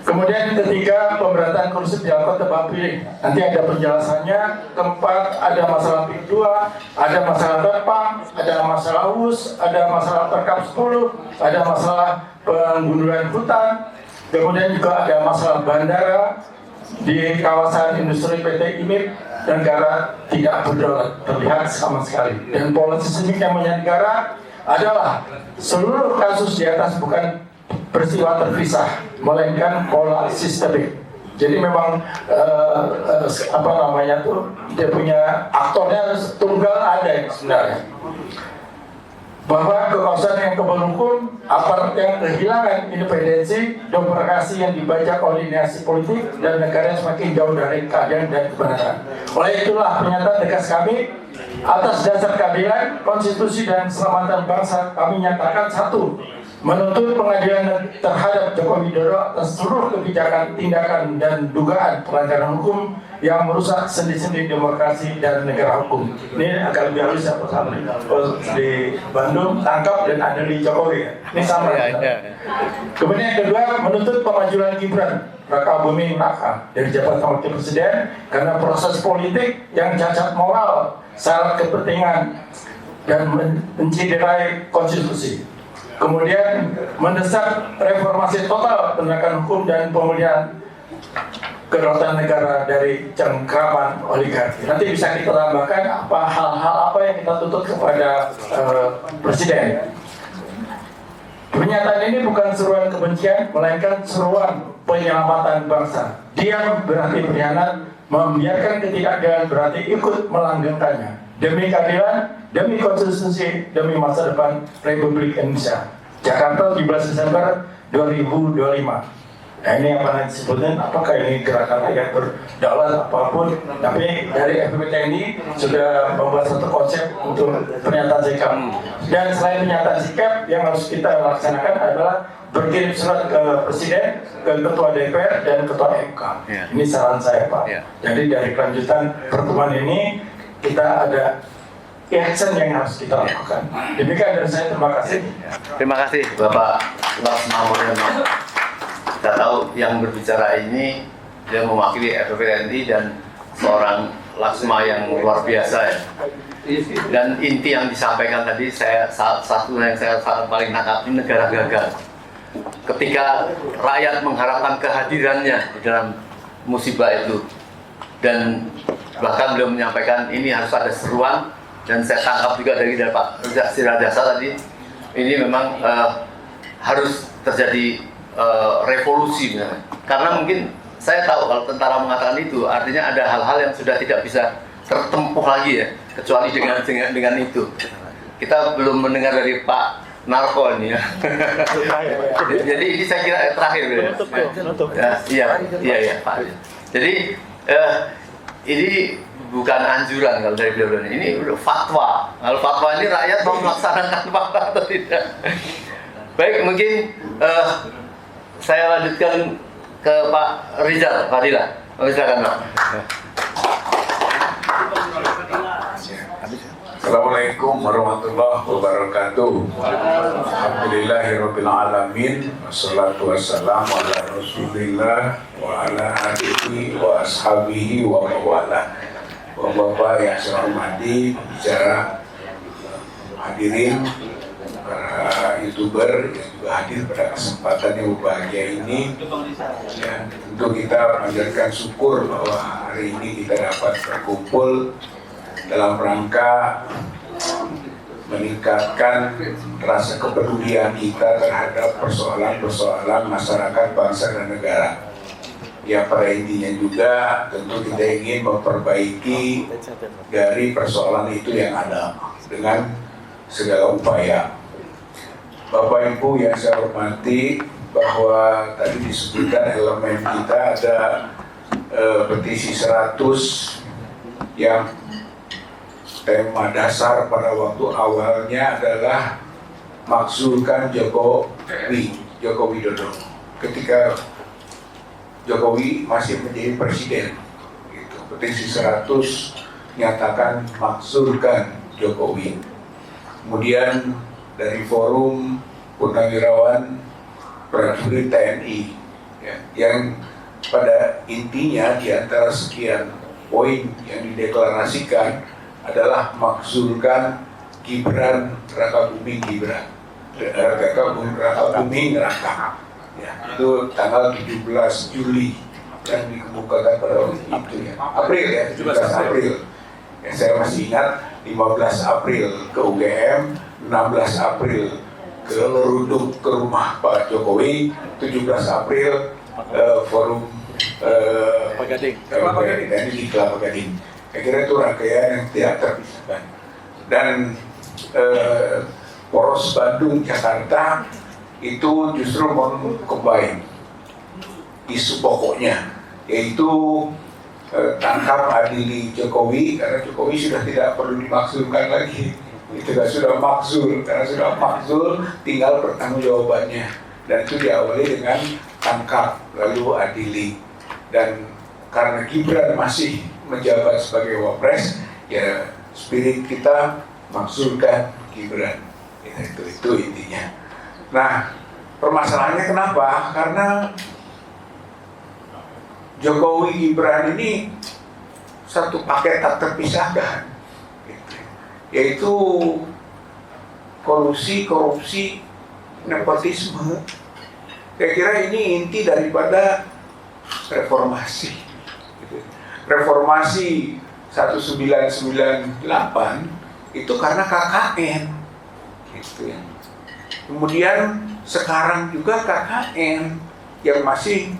Kemudian ketiga, pemberantasan korupsi dilakukan tebang pilih. Nanti ada penjelasannya. Keempat, ada masalah PIK 2, ada masalah Perpam, ada masalah US, ada masalah Perkap 10, ada masalah penggundulan hutan. Kemudian juga ada masalah bandara di kawasan industri PT IMIP, negara tidak berdaulat terlihat sama sekali. Dan polisi sedemikian negara adalah seluruh kasus di atas bukan peristiwa terpisah, melainkan pola sistemik. Jadi memang dia punya aktornya tunggal ada yang sebenarnya. Bahwa kekuasaan yang kebal hukum, aparat yang kehilangan independensi, demokrasi yang dibaca koordinasi politik, dan negara yang semakin jauh dari keadilan dan kebenaran. Oleh itulah pernyataan tegas kami, atas dasar keadilan, konstitusi, dan keselamatan bangsa, kami nyatakan satu, menuntut pengadilan terhadap Joko Widodo atas seluruh kebijakan, tindakan, dan dugaan pelanggaran hukum yang merusak sendi-sendi demokrasi dan negara hukum. Ini agak lebih halus ya Pak Samri. Di Bandung tangkap dan ada di Jokowi ya. Ini sama. Kemudian yang kedua, menuntut pemajuan Gibran Raka Buming Raka dari jabatan wakil presiden karena proses politik yang cacat moral, syarat kepentingan, dan menciderai konstitusi. Kemudian mendesak reformasi total penegakan hukum dan pemulihan kedaulatan negara dari cengkraman oligarki. Nanti bisa kita tambahkan hal-hal apa yang kita tuntut kepada Presiden. Pernyataan ini bukan seruan kebencian, melainkan seruan penyelamatan bangsa. Diam berarti berkhianat, membiarkan ketidakadilan berarti ikut melanggengkannya. Demi keadilan, demi konstitusi, demi masa depan Republik Indonesia. Jakarta 17 Desember 2025. Nah ini apa nanti disebutkan, apakah ini gerakan rakyat berdaulat apapun, tapi dari FPP TNI sudah membuat satu konsep untuk pernyataan sikap. Dan selain pernyataan sikap, yang harus kita laksanakan adalah berkirim surat ke Presiden, ke Ketua DPR, dan Ketua MK. Ini saran saya Pak. Jadi dari kelanjutan pertemuan ini, kita ada action yang harus kita lakukan. Demikian dari saya, terima kasih. Terima kasih Bapak Laksma Mulyono. Kita tahu yang berbicara ini dia mewakili FPP TNI dan seorang Laksma yang luar biasa ya. Dan inti yang disampaikan tadi, satu yang saya paling nangkap, ini negara gagal. Ketika rakyat mengharapkan kehadirannya di dalam musibah itu, dan bahkan beliau menyampaikan ini harus ada seruan, dan saya tangkap juga dari Pak Siradasa tadi, ini memang harus terjadi revolusi misalnya. Karena mungkin saya tahu kalau tentara mengatakan itu artinya ada hal-hal yang sudah tidak bisa tertempuh lagi ya, kecuali dengan itu. Kita belum mendengar dari Pak Narko ini ya. Jadi ini saya kira terakhir ya. Iya Pak. Jadi ini bukan anjuran kalau dari beliau ini udah fatwa. Kalau fatwa ini rakyat mau melaksanakan fatwa atau tidak. Baik, mungkin saya lanjutkan ke Pak Rizal Fadilah. Silakan Pak. Assalamualaikum warahmatullahi wabarakatuh. Alhamdulillahirabbil alamin. Wassalatu wassalamu ala Rasulillah wa ala alihi wa ashabihi wa mawala. Bapak yang saya hormati, bicara hadirin, para YouTuber yang juga hadir pada kesempatan yang berbahagia ini. Ya, tentu kita panjatkan syukur bahwa hari ini kita dapat berkumpul dalam rangka meningkatkan rasa kepedulian kita terhadap persoalan-persoalan masyarakat, bangsa, dan negara. Ya, pada intinya juga tentu kita ingin memperbaiki dari persoalan itu yang ada dengan segala upaya. Bapak Ibu yang saya hormati, bahwa tadi disebutkan elemen kita ada petisi 100 yang tema dasar pada waktu awalnya adalah makzulkan Joko Widodo ketika Jokowi masih menjadi presiden. Gitu. Petisi 100 nyatakan makzulkan Jokowi. Kemudian dari forum Purnawirawan Prajurit TNI, ya, yang pada intinya di antara sekian poin yang dideklarasikan adalah makzulkan Gibran Rakabuming Gibran, Rakabuming Raka. Ya, itu tanggal 17 Juli yang dikemukakan pada waktu itu, ya. April, ya, 17 April. Ya, saya masih ingat 15 April ke UGM, 16 April ke Leruduk ke rumah Pak Jokowi, 17 April forum Kelapa Gading di Kelapa Gading. Saya kira itu rangkaian yang tidak terpisahkan. Dan poros Bandung Jakarta itu justru mengcombine isu pokoknya, yaitu tangkap adili Jokowi, karena Jokowi sudah tidak perlu dimaksudkan lagi. Itu sudah makzul, karena sudah makzul tinggal pertanggungjawabannya, dan itu diawali dengan tangkap lalu adili. Dan karena Gibran masih menjabat sebagai wapres, ya spirit kita makzulkan Gibran. Ya, itu intinya. Nah, permasalahannya kenapa? Karena Jokowi Gibran ini satu paket tak terpisahkan, gitu. Yaitu kolusi, korupsi, nepotisme. Saya kira ini inti daripada reformasi. Gitu. Reformasi 1998 itu karena KKN, gitu ya. Kemudian sekarang juga KKN yang masih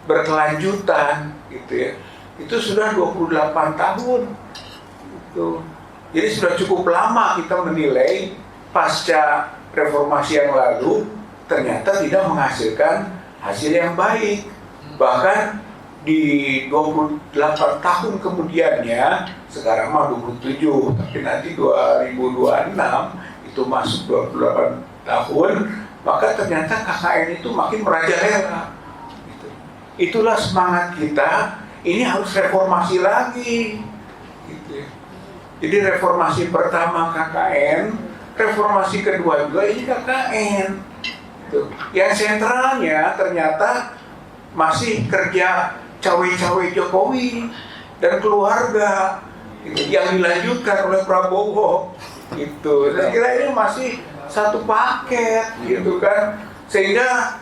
berkelanjutan, gitu ya. Itu sudah 28 tahun. Gitu. Jadi sudah cukup lama kita menilai pasca reformasi yang lalu ternyata tidak menghasilkan hasil yang baik. Bahkan di 28 tahun kemudiannya, sekarang mah 27, tapi nanti 2026 itu masuk 28 tahun, maka ternyata KKN itu makin merajalela. Gitu. Itulah semangat kita, ini harus reformasi lagi. Gitu. Jadi reformasi pertama KKN, reformasi kedua juga ini KKN. Gitu. Yang sentralnya ternyata masih kerja cawe-cawe Jokowi dan keluarga, gitu, yang dilanjutkan oleh Prabowo. Gitu. Saya kira ini masih satu paket, gitu kan, sehingga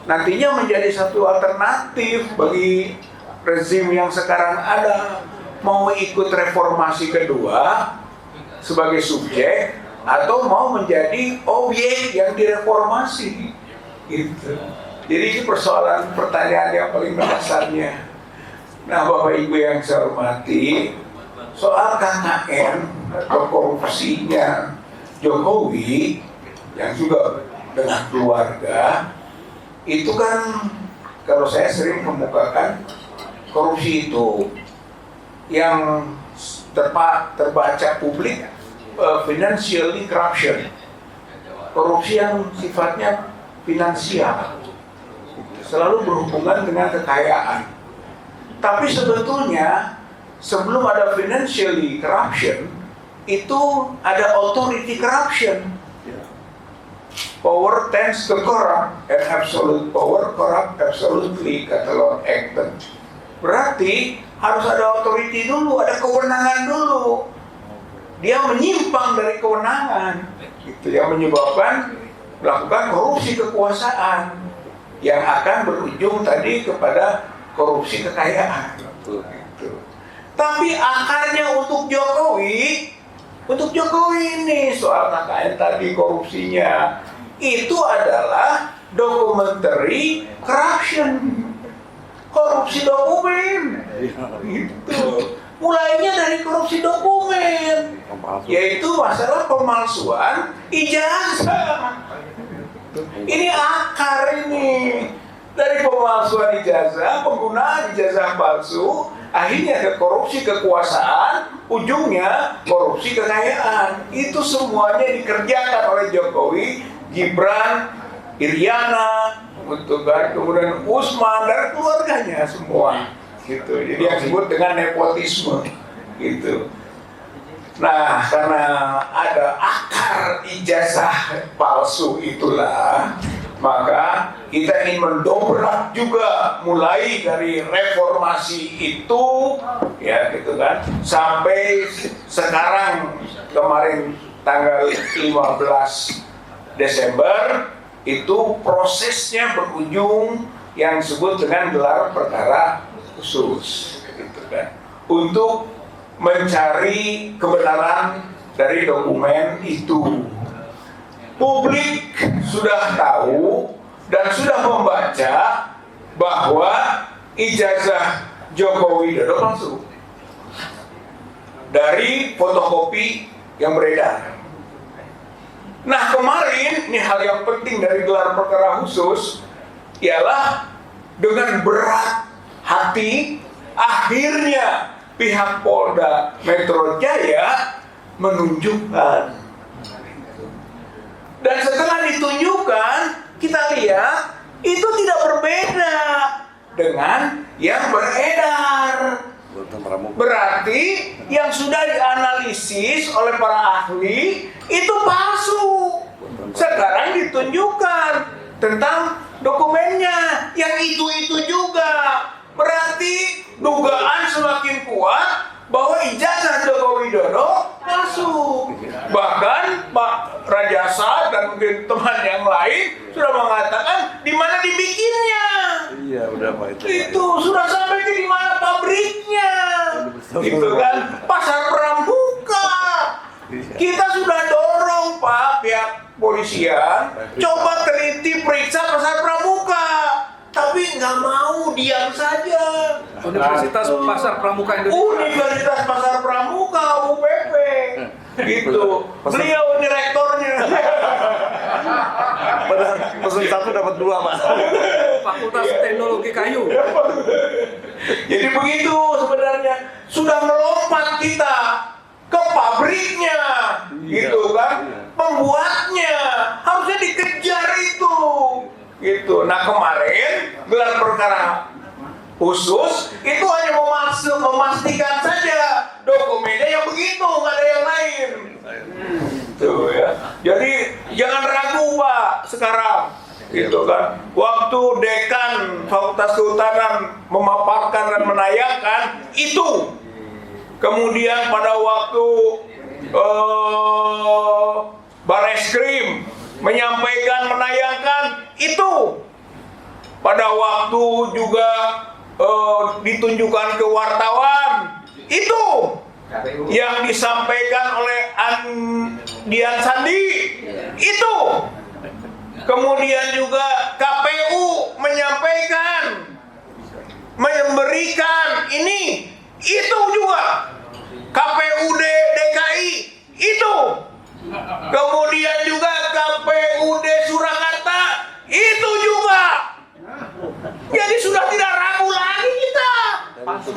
nantinya menjadi satu alternatif bagi rezim yang sekarang ada, mau ikut reformasi kedua sebagai subjek atau mau menjadi objek yang direformasi, gitu. Jadi ini persoalan pertanyaan yang paling mendasarnya. Nah, Bapak Ibu yang saya hormati, soal KKN atau korupsinya Jokowi yang juga dengan keluarga, itu kan kalau saya sering kemukakan korupsi itu yang terbaca publik financially corruption, korupsi yang sifatnya finansial, selalu berhubungan dengan kekayaan. Tapi sebetulnya sebelum ada financially corruption itu ada authority corruption. Power tends to corrupt, and absolute power corrupt absolutely, kata Lord Acton. Berarti harus ada authority dulu, ada kewenangan dulu. dia menyimpang dari kewenangan, itu yang menyebabkan melakukan korupsi kekuasaan yang akan berujung tadi kepada korupsi kekayaan. Gitu. Tapi akarnya untuk Jokowi ini soal KKN tadi korupsinya itu adalah documentary corruption, korupsi dokumen. Gitu. Mulainya dari korupsi dokumen, yaitu masalah pemalsuan ijazah. Ini akar ini dari pemalsuan ijazah, penggunaan ijazah palsu, akhirnya ke korupsi kekuasaan, ujungnya korupsi kekayaan. Itu semuanya dikerjakan oleh Jokowi, Gibran, Iriana, kemudian Usman dan keluarganya semua. Gitu. Jadi yang disebut dengan nepotisme. Gitu. Nah, karena ada akar ijazah palsu itulah, maka kita ingin mendobrak juga mulai dari reformasi itu, ya gitu kan, sampai sekarang kemarin tanggal 15 Desember itu prosesnya berujung yang disebut dengan gelar perkara khusus, gitu kan, untuk mencari kebenaran dari dokumen itu. Publik sudah tahu dan sudah membaca bahwa ijazah Joko Widodo palsu dari fotokopi yang beredar. Nah, kemarin ini hal yang penting dari gelar perkara khusus ialah dengan berat hati akhirnya pihak Polda Metro Jaya menunjukkan. Dan setelah ditunjukkan, kita lihat itu tidak berbeda dengan yang beredar. Berarti yang sudah dianalisis oleh para ahli itu palsu. Sekarang ditunjukkan tentang dokumennya yang itu juga. Berarti dugaan semakin kuat bahwa ijazah Joko Widodo palsu. Bahkan Pak Rajasa dan mungkin teman yang lain sudah mengatakan di mana dibikinnya. Iya, udah Pak itu. Itu sudah sampai ke di mana pabriknya. Itu kan pasar pramuka. Kita sudah dorong Pak pihak polisian coba teliti periksa pasar pramuka. Tapi nggak mau, diam saja. Universitas Pasar Pramuka Indonesia. Universitas Pasar Pramuka, UPP. Gitu. Beliau ini rektornya. Padahal pesen 1 dapat 2, Pak. Fakultas Teknologi Kayu. Jadi begitu sebenarnya. Sudah melompat kita ke pabriknya. Gitu kan. Pembuatnya. Harusnya dikejar itu. Gitu. Nah, kemarin gelar perkara khusus itu hanya memastikan saja dokumennya yang begitu, nggak ada yang lain. Tuh ya. Jadi jangan ragu Pak sekarang. Gitu kan. Waktu dekan Fakultas Kehutanan memaparkan dan menayangkan itu. Kemudian pada waktu Bareskrim menyampaikan, menayangkan itu. Pada waktu juga ditunjukkan ke wartawan itu yang disampaikan oleh Dian Sandi itu. Kemudian juga KPU menyampaikan, memberikan ini, itu juga KPUD DKI itu. Kemudian juga KPUD Surakarta itu juga. Jadi sudah tidak ragu lagi kita.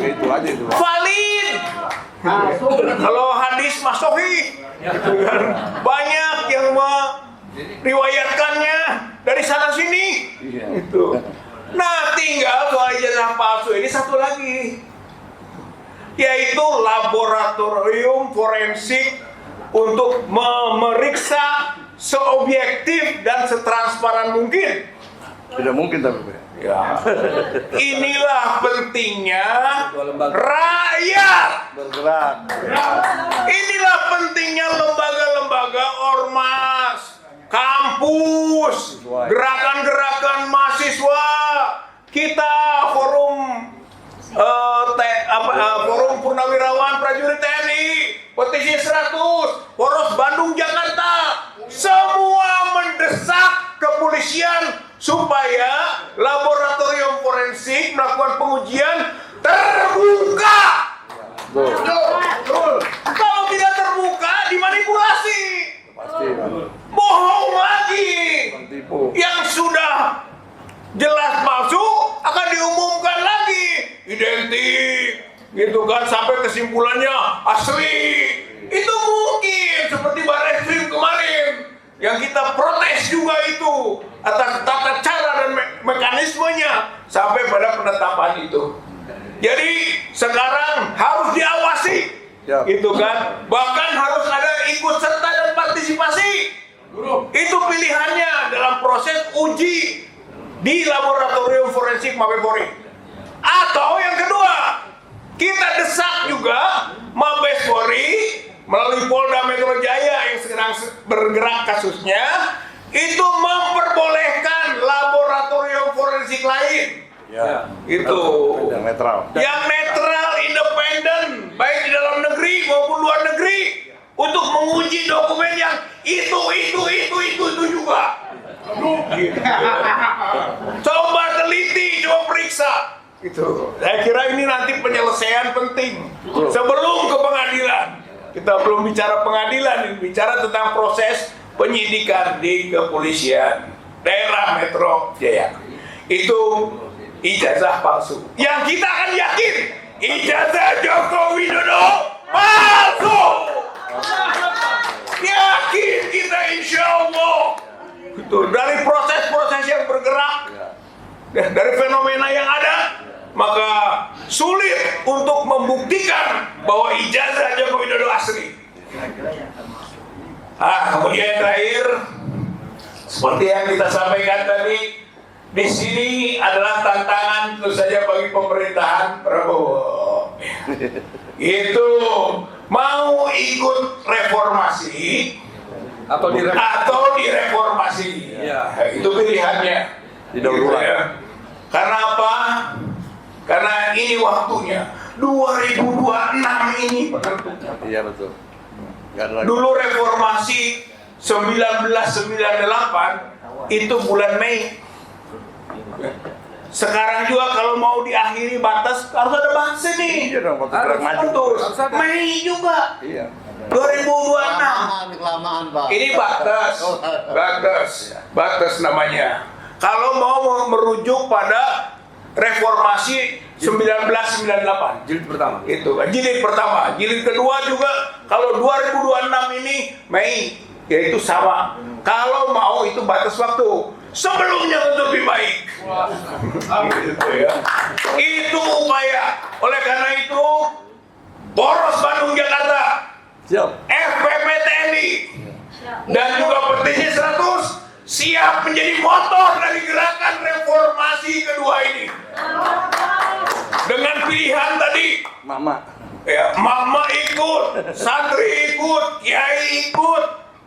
Itu aja itu. Valid. Kalau hadis Mas Sofi, banyak yang meriwayatkannya dari sana sini. Itu. Nah, tinggal soal ijazah palsu ini satu lagi, yaitu laboratorium forensik untuk memeriksa seobjektif dan setransparan mungkin. Tidak mungkin tapi Pak. Ya. Inilah pentingnya rakyat. Bergerak. Inilah pentingnya lembaga-lembaga ormas, kampus, gerakan-gerakan mahasiswa. Kita forum forum Purnawirawan Prajurit TNI, petisi 100, Poros Bandung Jakarta, semua mendesak kepolisian supaya laboratorium forensik melakukan pengujian terbuka. Kalau tidak terbuka, dimanipulasi, bohong lagi. Yang sudah jelas palsu akan diumumkan lagi identik, gitu kan, sampai kesimpulannya asli. Itu mungkin seperti Barreskrim kemarin yang kita protes juga itu atas tata cara dan mekanismenya sampai pada penetapan itu. Jadi sekarang harus diawasi, gitu kan, bahkan harus ada ikut serta dan partisipasi. Itu pilihannya dalam proses uji di laboratorium forensik Mabes Polri. Atau yang kedua, kita desak juga Mabes Polri melalui Polda Metro Jaya yang sedang bergerak kasusnya itu memperbolehkan laboratorium forensik lain. Itu yang netral, independen, baik di dalam negeri maupun luar negeri, untuk menguji dokumen yang itu juga. Coba teliti, coba periksa. Itu. Saya kira ini nanti penyelesaian penting sebelum ke pengadilan. Kita belum bicara pengadilan, bicara tentang proses penyidikan di kepolisian daerah Metro Jaya. Itu ijazah palsu. Yang kita akan yakin ijazah Joko Widodo palsu. Yakin kita, insya Allah. Itu dari proses-proses yang bergerak, dari fenomena yang ada, maka sulit untuk membuktikan bahwa ijazah Joko Widodo asli. Kemudian terakhir, seperti yang kita sampaikan tadi, di sini adalah tantangan tentu saja bagi pemerintahan Prabowo. Itu mau ikut reformasi atau direformasi. Itu pilihannya. Karena apa? Karena ini waktunya 2026 ini penentunya. Iya betul. Dulu reformasi 1998 itu bulan Mei. Sekarang juga kalau mau diakhiri batas harus ada bahasa nih. Iya dong, harus Mei juga. Iya. 2026. Kelamaan, Pak. Ini batas namanya. Kalau mau merujuk pada reformasi 1998 Jilid pertama. itu jilid pertama, jilid kedua juga kalau 2026 ini Mei, yaitu sama. Kalau mau itu batas waktu, sebelumnya tentu lebih baik. Gitu ya. Itu upaya. Oleh karena itu Poros Bandung Jakarta, FPP TNI, dan juga petisi 100 siap menjadi motor dari gerakan reformasi kedua ini. Dengan pilihan tadi, Mama ikut, santri ikut, kiai ikut,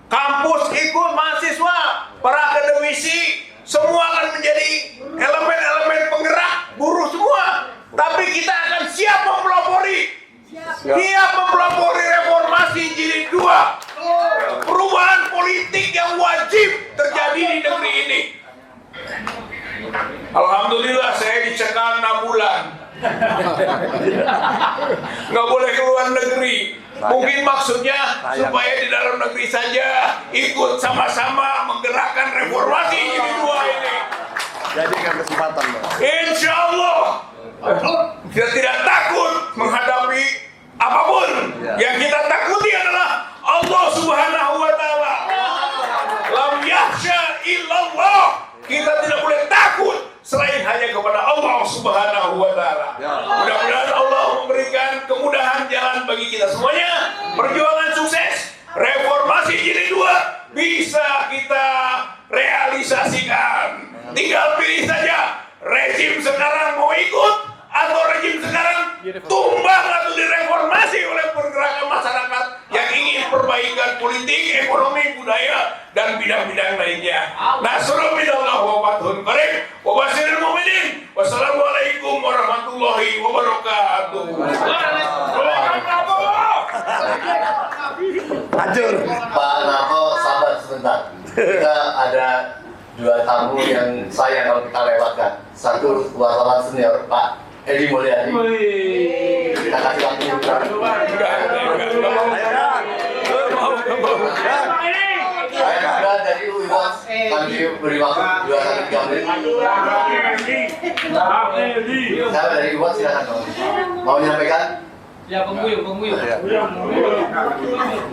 kampus ikut, mahasiswa, para akademisi, semua akan menjadi elemen-elemen penggerak, buruh semua. Tapi kita akan siap mempelopori reformasi jilid 2. Perubahan politik yang wajib terjadi di negeri ini. Alhamdulillah saya dicekal 6 bulan. Nggak boleh keluar negeri. Mungkin maksudnya supaya di dalam negeri saja ikut sama-sama menggerakkan reformasi jilid 2 ini. Jadikan kesempatan, Bang. Insya Allah kita tidak takut menghadapi apapun. Yang kita takuti adalah Allah Subhanahu wa Ta'ala. Lam yakhsha illallah. Kita tidak boleh takut selain hanya kepada Allah Subhanahu wa Ta'ala. Mudah-mudahan Allah memberikan kemudahan jalan bagi kita semuanya. Perjuangan sukses, reformasi jilid 2 bisa kita realisasikan. Tinggal pilih saja, rejim sekarang mau ikut atau rejim sekarang tumbang atau direformasi oleh pergerakan masyarakat yang ingin perbaikan politik, ekonomi, budaya, dan bidang-bidang lainnya. Nasrul minallah wa fathun qarib wa basyiril mu'minin. Wassalamualaikum warahmatullahi wabarakatuh. Hancur. Pak Narto, sabar sebentar. Kita ada 2 tamu yang sayang kalau kita lewatkan. Satu wartawan senior, Pak Edi Mulyadi. Kita kasih waktu. Saya juga dari UIWAS, kami beri waktu 2-3 menit. Saya dari UIWAS, silakan Pak. Mau menyampaikan? Ya, pengguyur.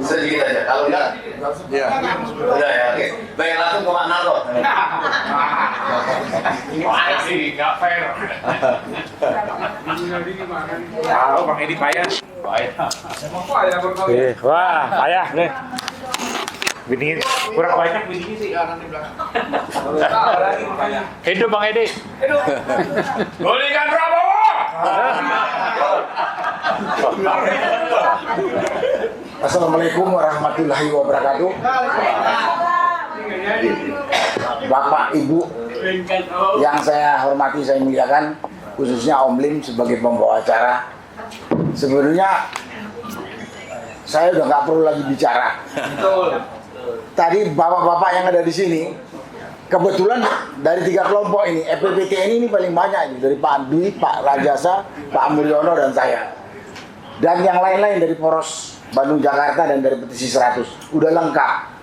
Sedikit aja, kalau enggak. Udah ya, oke. Baik, langsung ke Pak Narto. Nggak fair. Tahu Bang Edi payah. Wah, payah nih. Bini kurang banyak bini sih orang di belakang. Hidup Bang Edi. Golikan Prabowo. Assalamualaikum warahmatullahi wabarakatuh. Bapak, Ibu yang saya hormati, saya muliakan, khususnya Om Lim sebagai pembawa acara. Sebenarnya saya udah nggak perlu lagi bicara. Tadi bapak-bapak yang ada di sini, kebetulan dari 3 kelompok ini, FPPT ini paling banyak ini, dari Pak Dwi, Pak Rajasa, Pak Mulyono, dan saya. Dan yang lain-lain dari Poros Bandung Jakarta dan dari Petisi 100. Udah lengkap.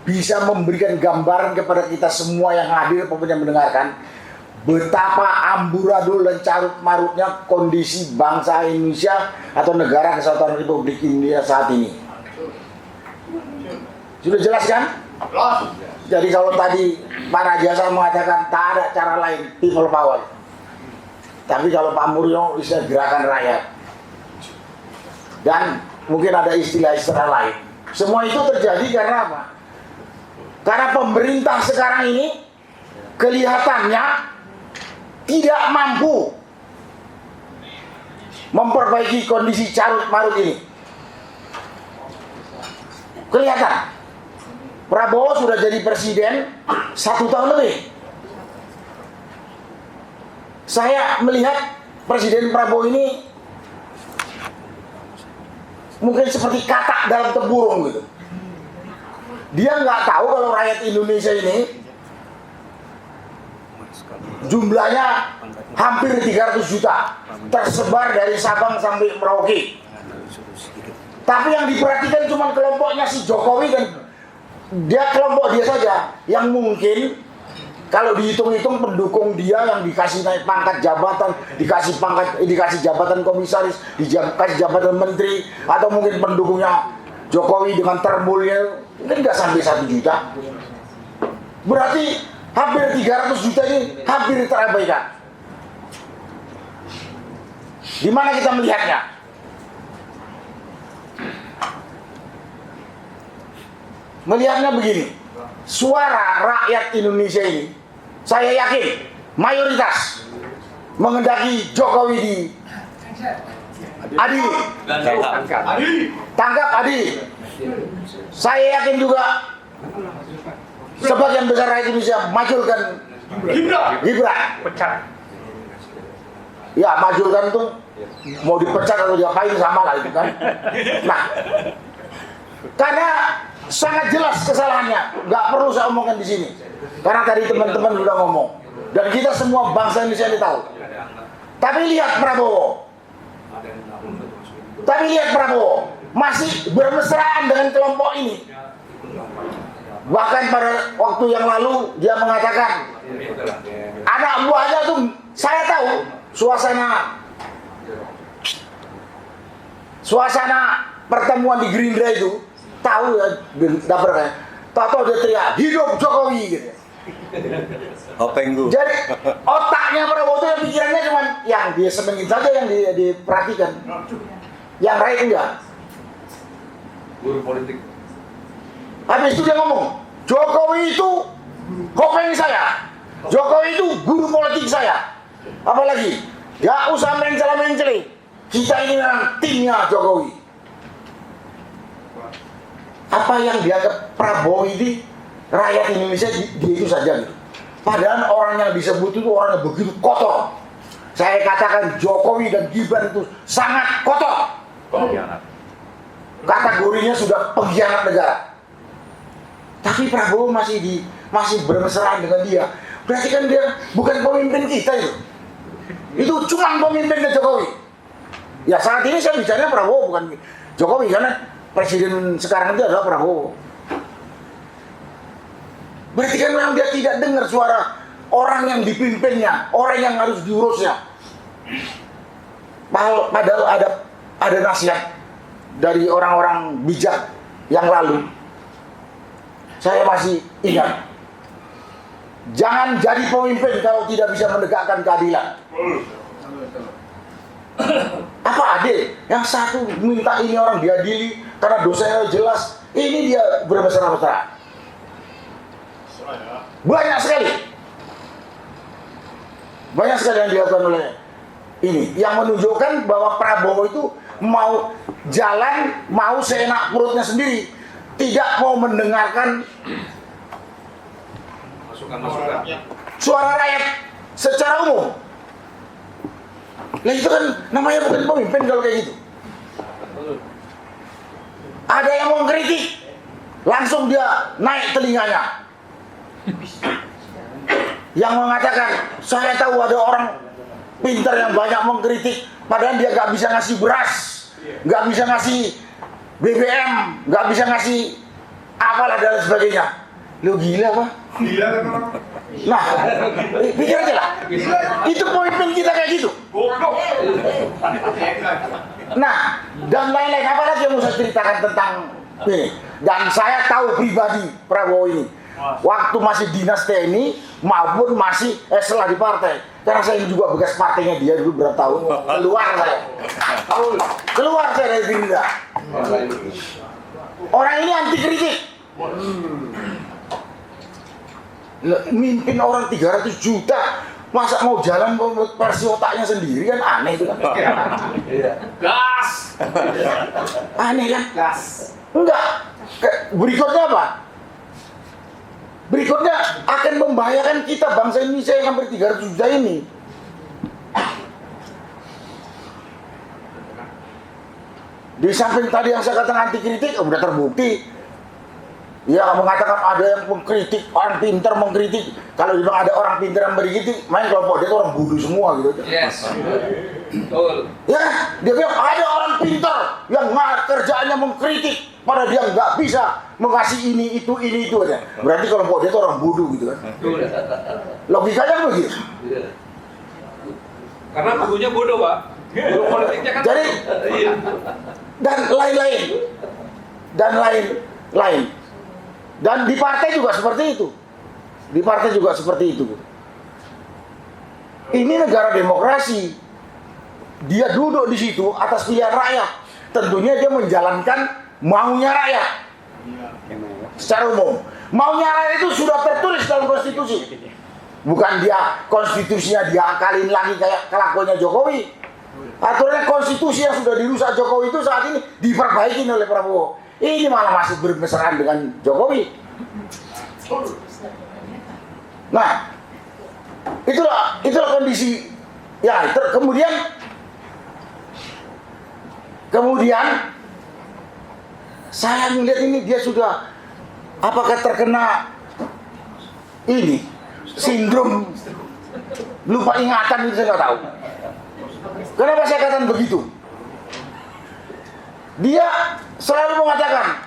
Bisa memberikan gambaran kepada kita semua yang hadir maupun yang mendengarkan betapa amburadul dan carut marutnya kondisi bangsa Indonesia atau negara kesatuan Republik Indonesia saat ini. Sudah jelas kan? Jadi kalau tadi Pak Rajasa mengatakan tak ada cara lain, people power. Tapi kalau Pak Mulyono bisa gerakan rakyat. Dan mungkin ada istilah-istilah lain. Semua itu terjadi karena apa? Karena pemerintah sekarang ini kelihatannya tidak mampu memperbaiki kondisi carut marut ini. Kelihatan. Prabowo sudah jadi presiden 1 tahun lebih. Saya melihat Presiden Prabowo ini mungkin seperti katak dalam tempurung gitu. Dia nggak tahu kalau rakyat Indonesia ini jumlahnya hampir 300 juta, tersebar dari Sabang sampai Merauke. Tapi yang diperhatikan cuma kelompoknya si Jokowi dan kelompok dia saja yang mungkin kalau dihitung-hitung pendukung dia yang dikasih naik pangkat jabatan, dikasih jabatan komisaris, dikasih jabatan menteri, atau mungkin pendukungnya Jokowi dengan termulnya mungkin nggak sampai 1 juta. Berarti hampir 300 juta ini hampir terabaikan. Di mana kita melihatnya? Melihatnya begini, suara rakyat Indonesia ini, saya yakin mayoritas menghendaki Jokowi di adil, tangkap adil. Saya yakin juga sebagian besar rakyat Indonesia majulkan Gibran. Ya, majulkan itu mau dipecat atau diapain sama lah itu kan. Nah, karena sangat jelas kesalahannya, nggak perlu saya omongkan di sini. Karena tadi teman-teman sudah ngomong dan kita semua bangsa Indonesia ini tahu. Tapi lihat Prabowo masih bermesraan dengan kelompok ini. Bahkan pada waktu yang lalu dia mengatakan anak buahnya tuh, saya tahu suasana pertemuan di Gerindra itu, tahu ya dapurnya. Tahu dia teriak hidup Jokowi gitu. Jadi otaknya Prabowo itu yang pikirannya cuma yang dia senengin saja, yang diperhatikan. Yang lain enggak. Guru politik. Habis itu dia ngomong, Jokowi itu kopeng saya, Jokowi itu guru politik saya. Apalagi, gak usah mencela-menceli. kita ini memang timnya Jokowi. Apa yang dianggap Prabowo ini rakyat Indonesia dia itu saja gitu. Padahal orang yang disebut itu orang yang begitu kotor. Saya katakan Jokowi dan Gibran itu sangat kotor. Kategorinya sudah pengkhianat negara. Tapi Prabowo masih bermesraan dengan dia. Berarti kan dia bukan pemimpin kita itu. Itu cuma pemimpinnya Jokowi. Ya saat ini saya bicara Prabowo bukan Jokowi karena presiden sekarang itu adalah Prabowo. Berarti kan memang dia tidak dengar suara orang yang dipimpinnya, orang yang harus diurusnya. Padahal ada nasihat dari orang-orang bijak yang lalu. Saya masih ingat. Jangan jadi pemimpin kalau tidak bisa menegakkan keadilan. Apa adil? Yang satu minta ini orang diadili karena dosanya jelas. Ini dia bermesra-mesra. Banyak sekali yang dilakukan oleh ini yang menunjukkan bahwa Prabowo itu mau jalan, mau seenak perutnya sendiri, tidak mau mendengarkan suara rakyat secara umum. Nah itu kan namanya bukan pemimpin kalau kayak gitu. Ada yang mau kritik, langsung dia naik telinganya. Yang mengatakan, saya tahu ada orang pintar yang banyak mengkritik, padahal dia gak bisa ngasih beras, gak bisa ngasih BBM, gak bisa ngasih apalah dan sebagainya. Lu gila apa? Gila kan? Nah, pikir aja lah. Itu pemimpin kita kayak gitu. Nah, dan lain-lain apa lagi yang mau saya ceritakan tentang ini. Dan saya tahu pribadi Prabowo ini. Waktu masih dinas TNI maupun masih setelah di partai. Karena saya juga bekas partainya dia dulu berapa tahun. Keluar saya dari Gerindra. Orang ini anti kritik. Mimpin orang 300 juta, masa mau jalan versi otaknya sendiri kan aneh itu kan. Gas. Aneh kan? Gas. Enggak. Berikutnya apa? Berikutnya akan membahayakan kita bangsa Indonesia yang hampir 300 juta ini. Di samping tadi yang saya katakan anti kritik, udah terbukti. Ya mengatakan ada yang mengkritik, orang pintar mengkritik. Kalau bilang ada orang pintar yang mengkritik, main kelompok dia itu orang bodoh semua gitu. Yes. Betul. Ya, dia bilang ada orang pintar yang kerjaannya mengkritik, padahal dia nggak bisa mengasih ini itu aja. Berarti kelompok dia itu orang bodoh gitu kan. Logikanya begitu. Karena gurunya bodoh, Pak. Guru politiknya kan. Jadi dan lain-lain. Dan di partai juga seperti itu. Ini negara demokrasi. Dia duduk di situ atas pilihan rakyat. Tentunya dia menjalankan maunya rakyat. Secara umum. Maunya rakyat itu sudah tertulis dalam konstitusi. Bukan dia konstitusinya dia akalin lagi kayak kelakuannya Jokowi. Aturan konstitusi yang sudah dirusak Jokowi itu saat ini diperbaiki oleh Prabowo. Ini malah masih bermesraan dengan Jokowi. Nah, itulah kondisi. Ya, kemudian saya melihat ini dia sudah apakah terkena ini sindrom lupa ingatan itu saya nggak tahu. Kenapa saya katakan begitu? Dia selalu mengatakan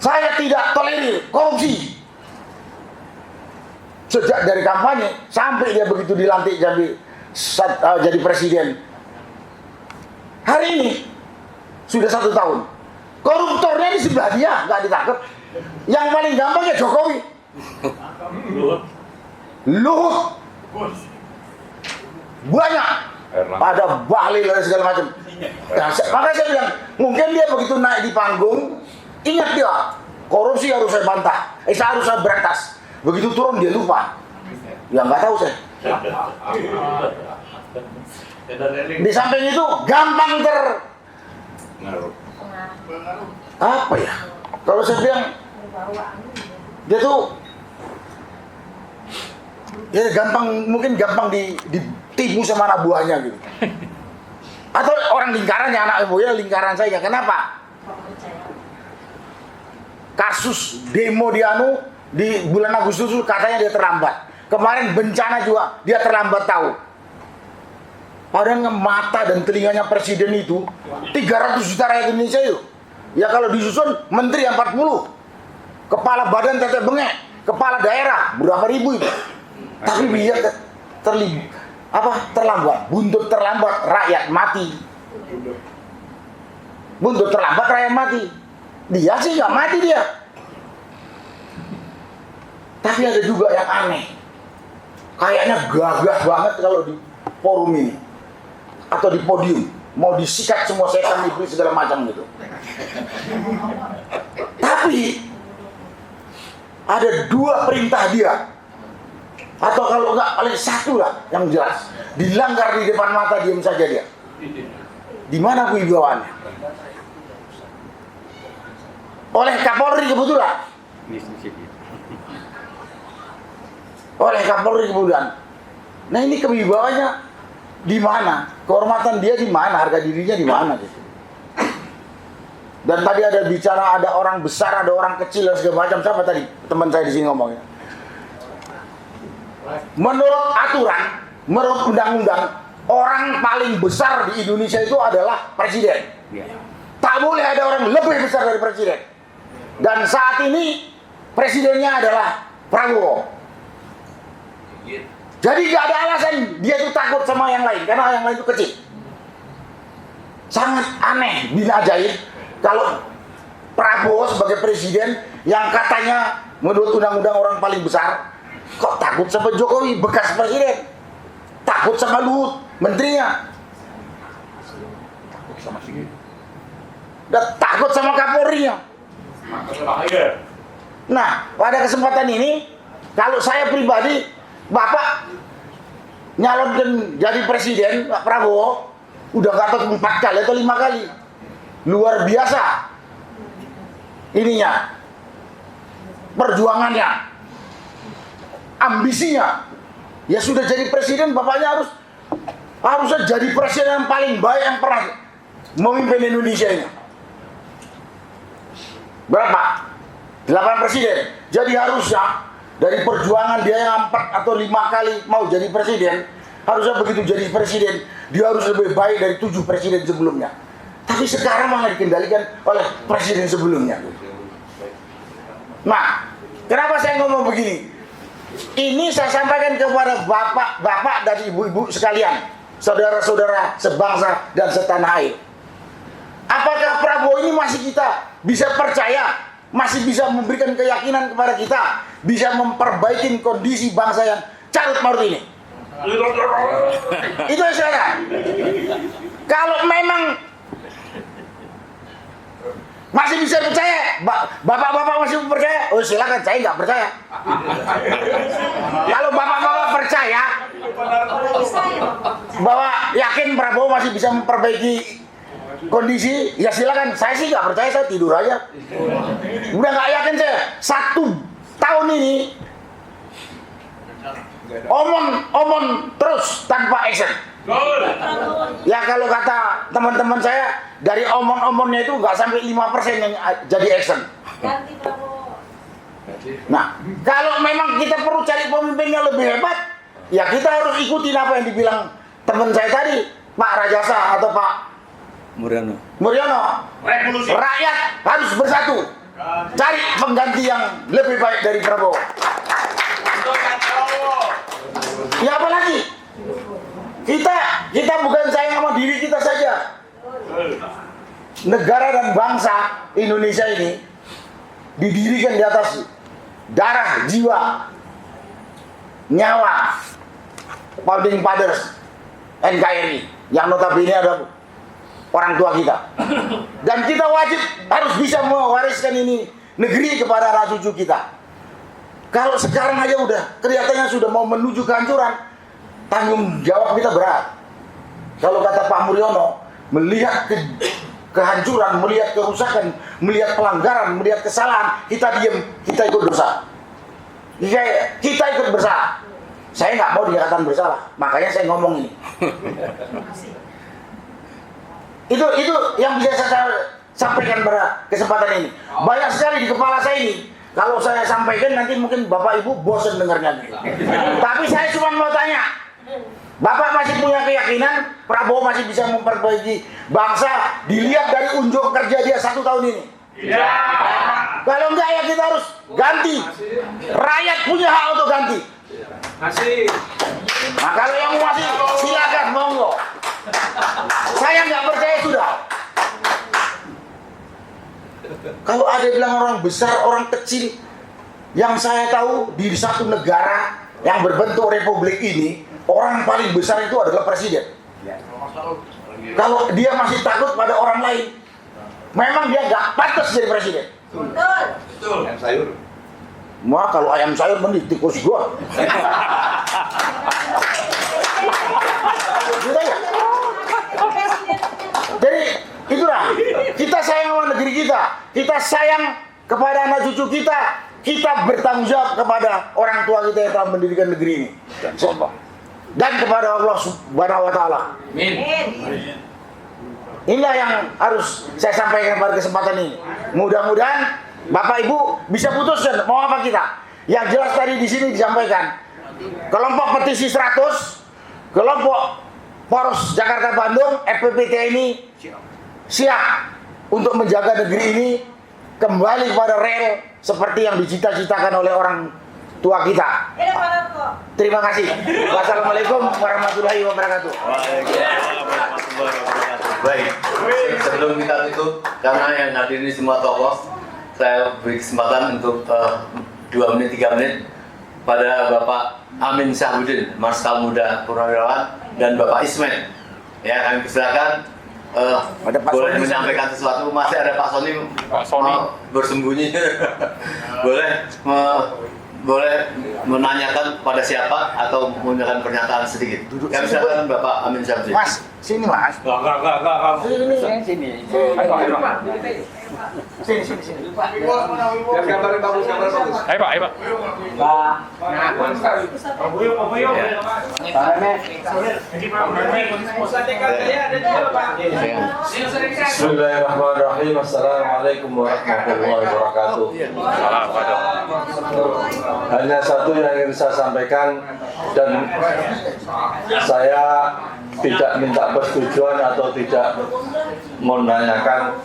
saya tidak tolerir korupsi. Sejak dari kampanye sampai dia begitu dilantik jadi presiden. Hari ini sudah 1 tahun. Koruptornya di sebelah dia nggak ditangkap. Yang paling gampang ya Jokowi. Luhut. Banyak. Ada Bahlil dan segala macam. Nah, makanya saya bilang, mungkin dia begitu naik di panggung, ingat dia, korupsi harus saya bantah, harus saya berantas. Begitu turun dia lupa. Ya nggak tahu saya. Di samping itu gampang apa ya? Kalau saya bilang dia tuh ya mungkin gampang ditipu sama anak buahnya gitu. Atau orang lingkarannya, anak buahnya lingkaran saya. Kenapa? Kasus demo di bulan Agustus katanya dia terlambat. Kemarin bencana juga dia terlambat tahu. Padahal mata dan telinganya presiden itu 300 juta rakyat Indonesia itu. Ya kalau disusun menteri yang 40, kepala badan tetek bengek, kepala daerah berapa ribu itu. Tapi dia terlambat, buntut terlambat rakyat mati. Buntut terlambat rakyat mati. Dia sih nggak mati dia. Tapi ada juga yang aneh. Kayaknya gagah banget kalau di forum ini atau di podium mau disikat semua setan iblis segala macam gitu. Tapi ada 2 perintah dia, atau kalau enggak paling 1 lah yang jelas dilanggar di depan mata, diam saja dia. Di mana kewibawaannya? Oleh Kapolri kebetulan. Oleh Kapolri kemudian. Nah ini kewibawaannya di mana? Kehormatan dia di mana? Harga dirinya di mana gitu. Dan tadi ada bicara ada orang besar, ada orang kecil dan segala macam. Siapa tadi teman saya di sini ngomongnya? Menurut aturan, menurut undang-undang, orang paling besar di Indonesia itu adalah presiden. Tak boleh ada orang lebih besar dari presiden. Dan saat ini presidennya adalah Prabowo. Jadi gak ada alasan dia itu takut sama yang lain, karena yang lain itu kecil. Sangat aneh, bin ajaib kalau Prabowo sebagai presiden yang katanya menurut undang-undang orang paling besar, kok takut sama Jokowi bekas presiden, takut sama Luhut menterinya, dan takut sama Kapolrinya. Nah, pada kesempatan ini, kalau saya pribadi, Bapak nyalonkan jadi presiden, Pak Prabowo, udah kata 4 kali atau 5 kali. Luar biasa ininya, perjuangannya, ambisinya. Ya sudah jadi presiden, bapaknya harusnya jadi presiden yang paling baik yang pernah memimpin Indonesia ini. Berapa? 8 presiden. Jadi harusnya dari perjuangan dia yang 4 atau 5 kali mau jadi presiden, harusnya begitu jadi presiden dia harus lebih baik dari 7 presiden sebelumnya. Tapi sekarang malah dikendalikan oleh presiden sebelumnya. Nah, kenapa saya ngomong begini? Ini saya sampaikan kepada bapak-bapak dan ibu-ibu sekalian, saudara-saudara sebangsa dan setanah air. Apakah Prabowo ini masih kita bisa percaya, masih bisa memberikan keyakinan kepada kita, bisa memperbaiki kondisi bangsa yang carut marut ini? Itu yang saya. Kalau memang masih bisa percaya, bapak-bapak masih percaya, oh silakan, saya nggak percaya. Kalau bapak-bapak percaya bahwa yakin Prabowo masih bisa memperbaiki kondisi, ya silakan. Saya sih nggak percaya, saya tidur aja. Udah nggak yakin saya. 1 tahun ini omong terus tanpa action. Ya kalau kata teman-teman saya, dari omong-omongnya itu nggak sampai 5% yang jadi action. Nah, kalau memang kita perlu cari pemimpin yang lebih hebat, ya kita harus ikutin apa yang dibilang teman saya tadi, Pak Rajasa atau Pak Muriono. Revolusi. Rakyat harus bersatu, cari pengganti yang lebih baik dari Prabowo. Ya apalagi? Kita bukan sayang sama diri kita saja. Negara dan bangsa Indonesia ini didirikan di atas darah, jiwa, nyawa Founding Fathers NKRI yang notabene adalah orang tua kita. Dan kita wajib harus bisa mewariskan ini negeri kepada anak cucu kita. Kalau sekarang aja udah kelihatannya sudah mau menuju kehancuran, tanggung jawab kita berat. Kalau kata Pak Mulyono, melihat kehancuran, melihat kerusakan, melihat pelanggaran, melihat kesalahan, kita diam, kita ikut dosa. Kita ikut bersalah. Saya nggak mau dikatakan bersalah, makanya saya ngomong ini. Itu yang bisa saya sampaikan pada kesempatan ini. Banyak sekali di kepala saya ini. Kalau saya sampaikan nanti mungkin Bapak Ibu bosan dengarnya. Tapi saya cuma mau tanya, Bapak masih punya keyakinan Prabowo masih bisa memperbaiki bangsa dilihat dari unjuk kerja dia 1 tahun ini? Ya. Kalau enggak ya kita harus ganti. Rakyat punya hak untuk ganti. Masih. Nah kalau yang masih silakan monggo. Saya nggak percaya sudah. Kalau ada bilang orang besar, orang kecil, yang saya tahu di satu negara yang berbentuk republik ini, orang paling besar itu adalah presiden. Kalau dia masih takut pada orang lain, memang dia nggak pantas jadi presiden. Betul. Ayam sayur. Wah, kalau ayam sayur mending tikus gua. Gitu ya. Jadi itulah, kita sayang sama negeri kita sayang kepada anak cucu kita bertanggung jawab kepada orang tua kita yang telah mendirikan negeri ini, dan kepada Allah Subhanahu wa Ta'ala. Amin. Inilah yang harus saya sampaikan pada kesempatan ini. Mudah-mudahan Bapak Ibu bisa putuskan mau apa kita. Yang jelas tadi di sini disampaikan, kelompok petisi 100, kelompok Poros Jakarta Bandung, FPPT ini siap untuk menjaga negeri ini kembali pada rel seperti yang dicita-citakan oleh orang tua kita. Terima kasih. Wassalamualaikum warahmatullahi wabarakatuh. Baik, sebelum kita tutup, karena yang hadir ini semua tokoh, saya beri kesempatan untuk 2 menit, 3 menit pada Bapak Amin Syahbudin, Marskal Muda Purnawirawan, dan Bapak Ismet. Ya, kami persilakan boleh menyampaikan sesuatu. Masih ada Pak Sony, bersembunyi. boleh menanyakan pada siapa atau menanyakan pernyataan sedikit. Kami persilakan Bapak Amin Syahbudin. Mas, sini Mas. Enggak. Sini. Sini. Biar gambarnya bagus. Ayo Pak. Bismillahirrahmanirrahim. Assalamualaikum warahmatullahi wabarakatuh. Hanya satu yang ingin saya sampaikan, dan saya tidak minta persetujuan atau tidak menanyakan,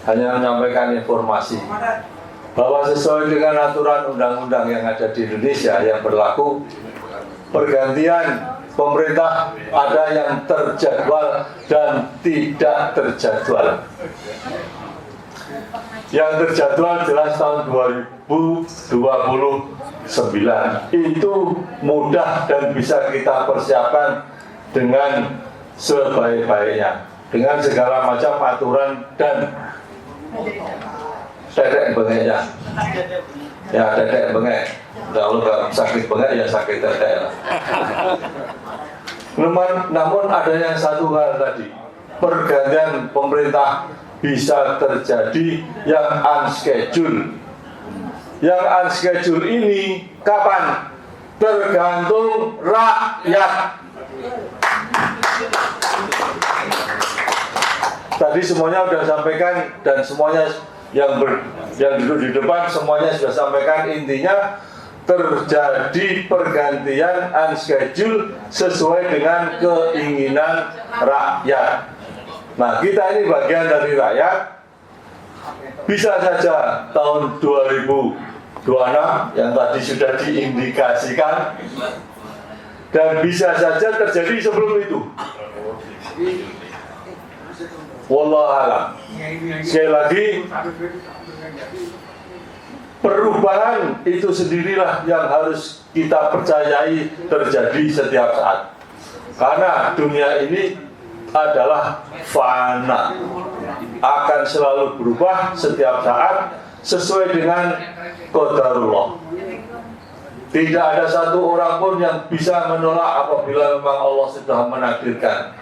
hanya menyampaikan informasi bahwa sesuai dengan aturan undang-undang yang ada di Indonesia yang berlaku, pergantian pemerintah ada yang terjadwal dan tidak terjadwal. Yang terjadwal jelas tahun 2029. Itu mudah dan bisa kita persiapkan dengan sebaik-baiknya, dengan segala macam aturan dan dedek bengeknya. Ya, dedek bengek. Kalau nggak sakit bengek ya sakit dedek. Namun ada yang satu hal tadi, pergantian pemerintah bisa terjadi yang unscheduled. Yang unscheduled ini kapan? Tergantung rakyat. Tadi semuanya sudah sampaikan, dan semuanya yang duduk di depan semuanya sudah sampaikan, intinya terjadi pergantian unscheduled sesuai dengan keinginan rakyat. Nah, kita ini bagian dari rakyat. Bisa saja tahun 2026 yang tadi sudah diindikasikan, dan bisa saja terjadi sebelum itu. Wallahualam. Sekali lagi, perubahan itu sendirilah yang harus kita percayai terjadi setiap saat. Karena dunia ini adalah fana, akan selalu berubah setiap saat sesuai dengan qadarullah. Tidak ada satu orang pun yang bisa menolak apabila memang Allah sudah menakdirkan.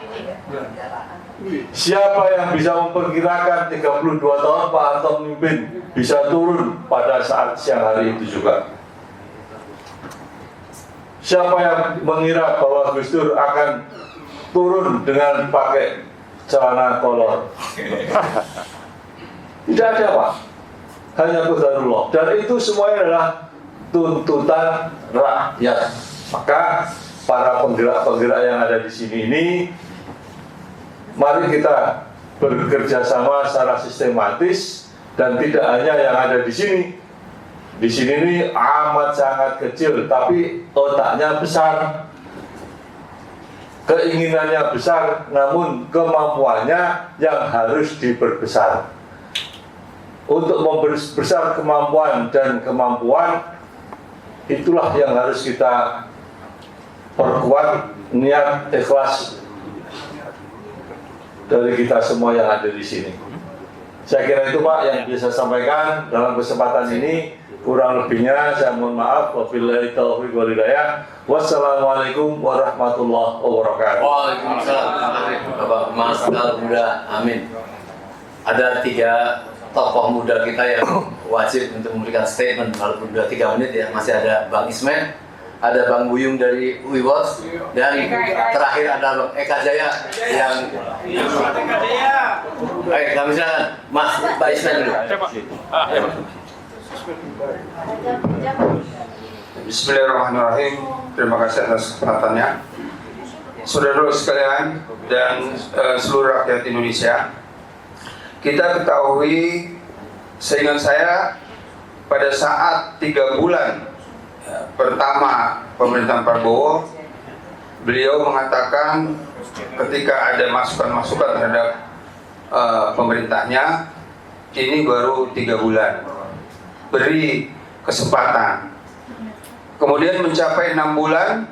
Siapa yang bisa memperkirakan 32 tahun Pak Harto memimpin bisa turun pada saat siang hari itu juga? Siapa yang mengira bahwa Gus Dur akan turun dengan pakai celana kolor? Tidak ada, Pak. Hanya qadarullah. Dan itu semuanya adalah tuntutan rakyat. Maka para penggerak-penggerak yang ada di sini ini, mari kita bekerja sama secara sistematis dan tidak hanya yang ada di sini. Di sini ini amat sangat kecil, tapi otaknya besar, keinginannya besar, namun kemampuannya yang harus diperbesar. Untuk memperbesar kemampuan dan kemampuan, itulah yang harus kita perkuat niat ikhlas dari kita semua yang ada di sini. Saya kira itu Pak yang bisa saya sampaikan dalam kesempatan ini. Kurang lebihnya saya mohon maaf. Wabillahi taufiq wal hidayah. Wassalamualaikum warahmatullahi wabarakatuh. Waalaikumsalam. Bapak Mas Al Muda, amin. Ada 3 tokoh muda kita yang wajib untuk memberikan statement walaupun udah 3 menit ya. Masih ada Bang Ismail, ada Bang Buyung dari UIWOS, dan terakhir ada Bang Eka Jaya yang kami silakan Mas Pak Ismail dulu. Bismillahirrahmanirrahim. Terima kasih atas kesempatannya, saudara-saudara sekalian dan seluruh rakyat Indonesia. Kita ketahui, seingat saya, pada saat 3 bulan pertama pemerintahan Prabowo, beliau mengatakan ketika ada masukan-masukan terhadap pemerintahnya, ini baru 3 bulan, beri kesempatan. Kemudian mencapai 6 bulan,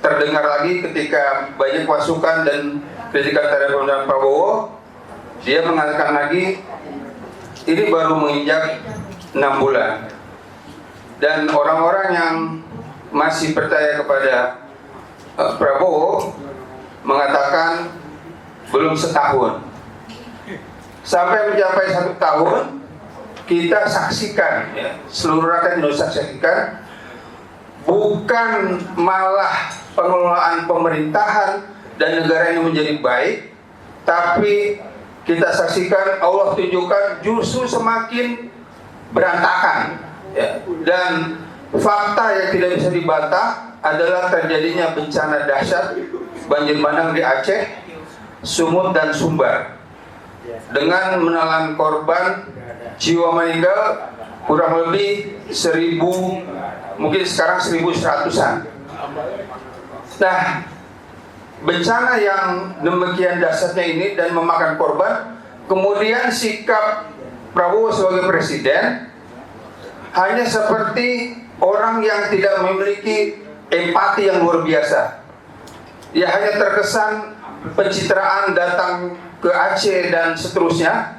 terdengar lagi ketika banyak masukan dan kritikan terhadap pemerintahan Prabowo, dia mengatakan lagi ini baru menginjak 6 bulan. Dan orang-orang yang masih percaya kepada Prabowo mengatakan belum setahun. Sampai mencapai 1 tahun, kita saksikan, ya, seluruh rakyat Indonesia saksikan, bukan malah pengelolaan pemerintahan dan negara ini menjadi baik, tapi kita saksikan Allah tunjukkan justru semakin berantakan, ya. Dan fakta yang tidak bisa dibantah adalah terjadinya bencana dahsyat banjir bandang di Aceh, Sumut dan Sumbar, dengan menelan korban jiwa meninggal kurang lebih 1000, mungkin sekarang 1100-an. Nah, bencana yang demikian dahsyatnya ini dan memakan korban, kemudian sikap Prabowo sebagai presiden hanya seperti orang yang tidak memiliki empati yang luar biasa. Ya, hanya terkesan pencitraan datang ke Aceh dan seterusnya,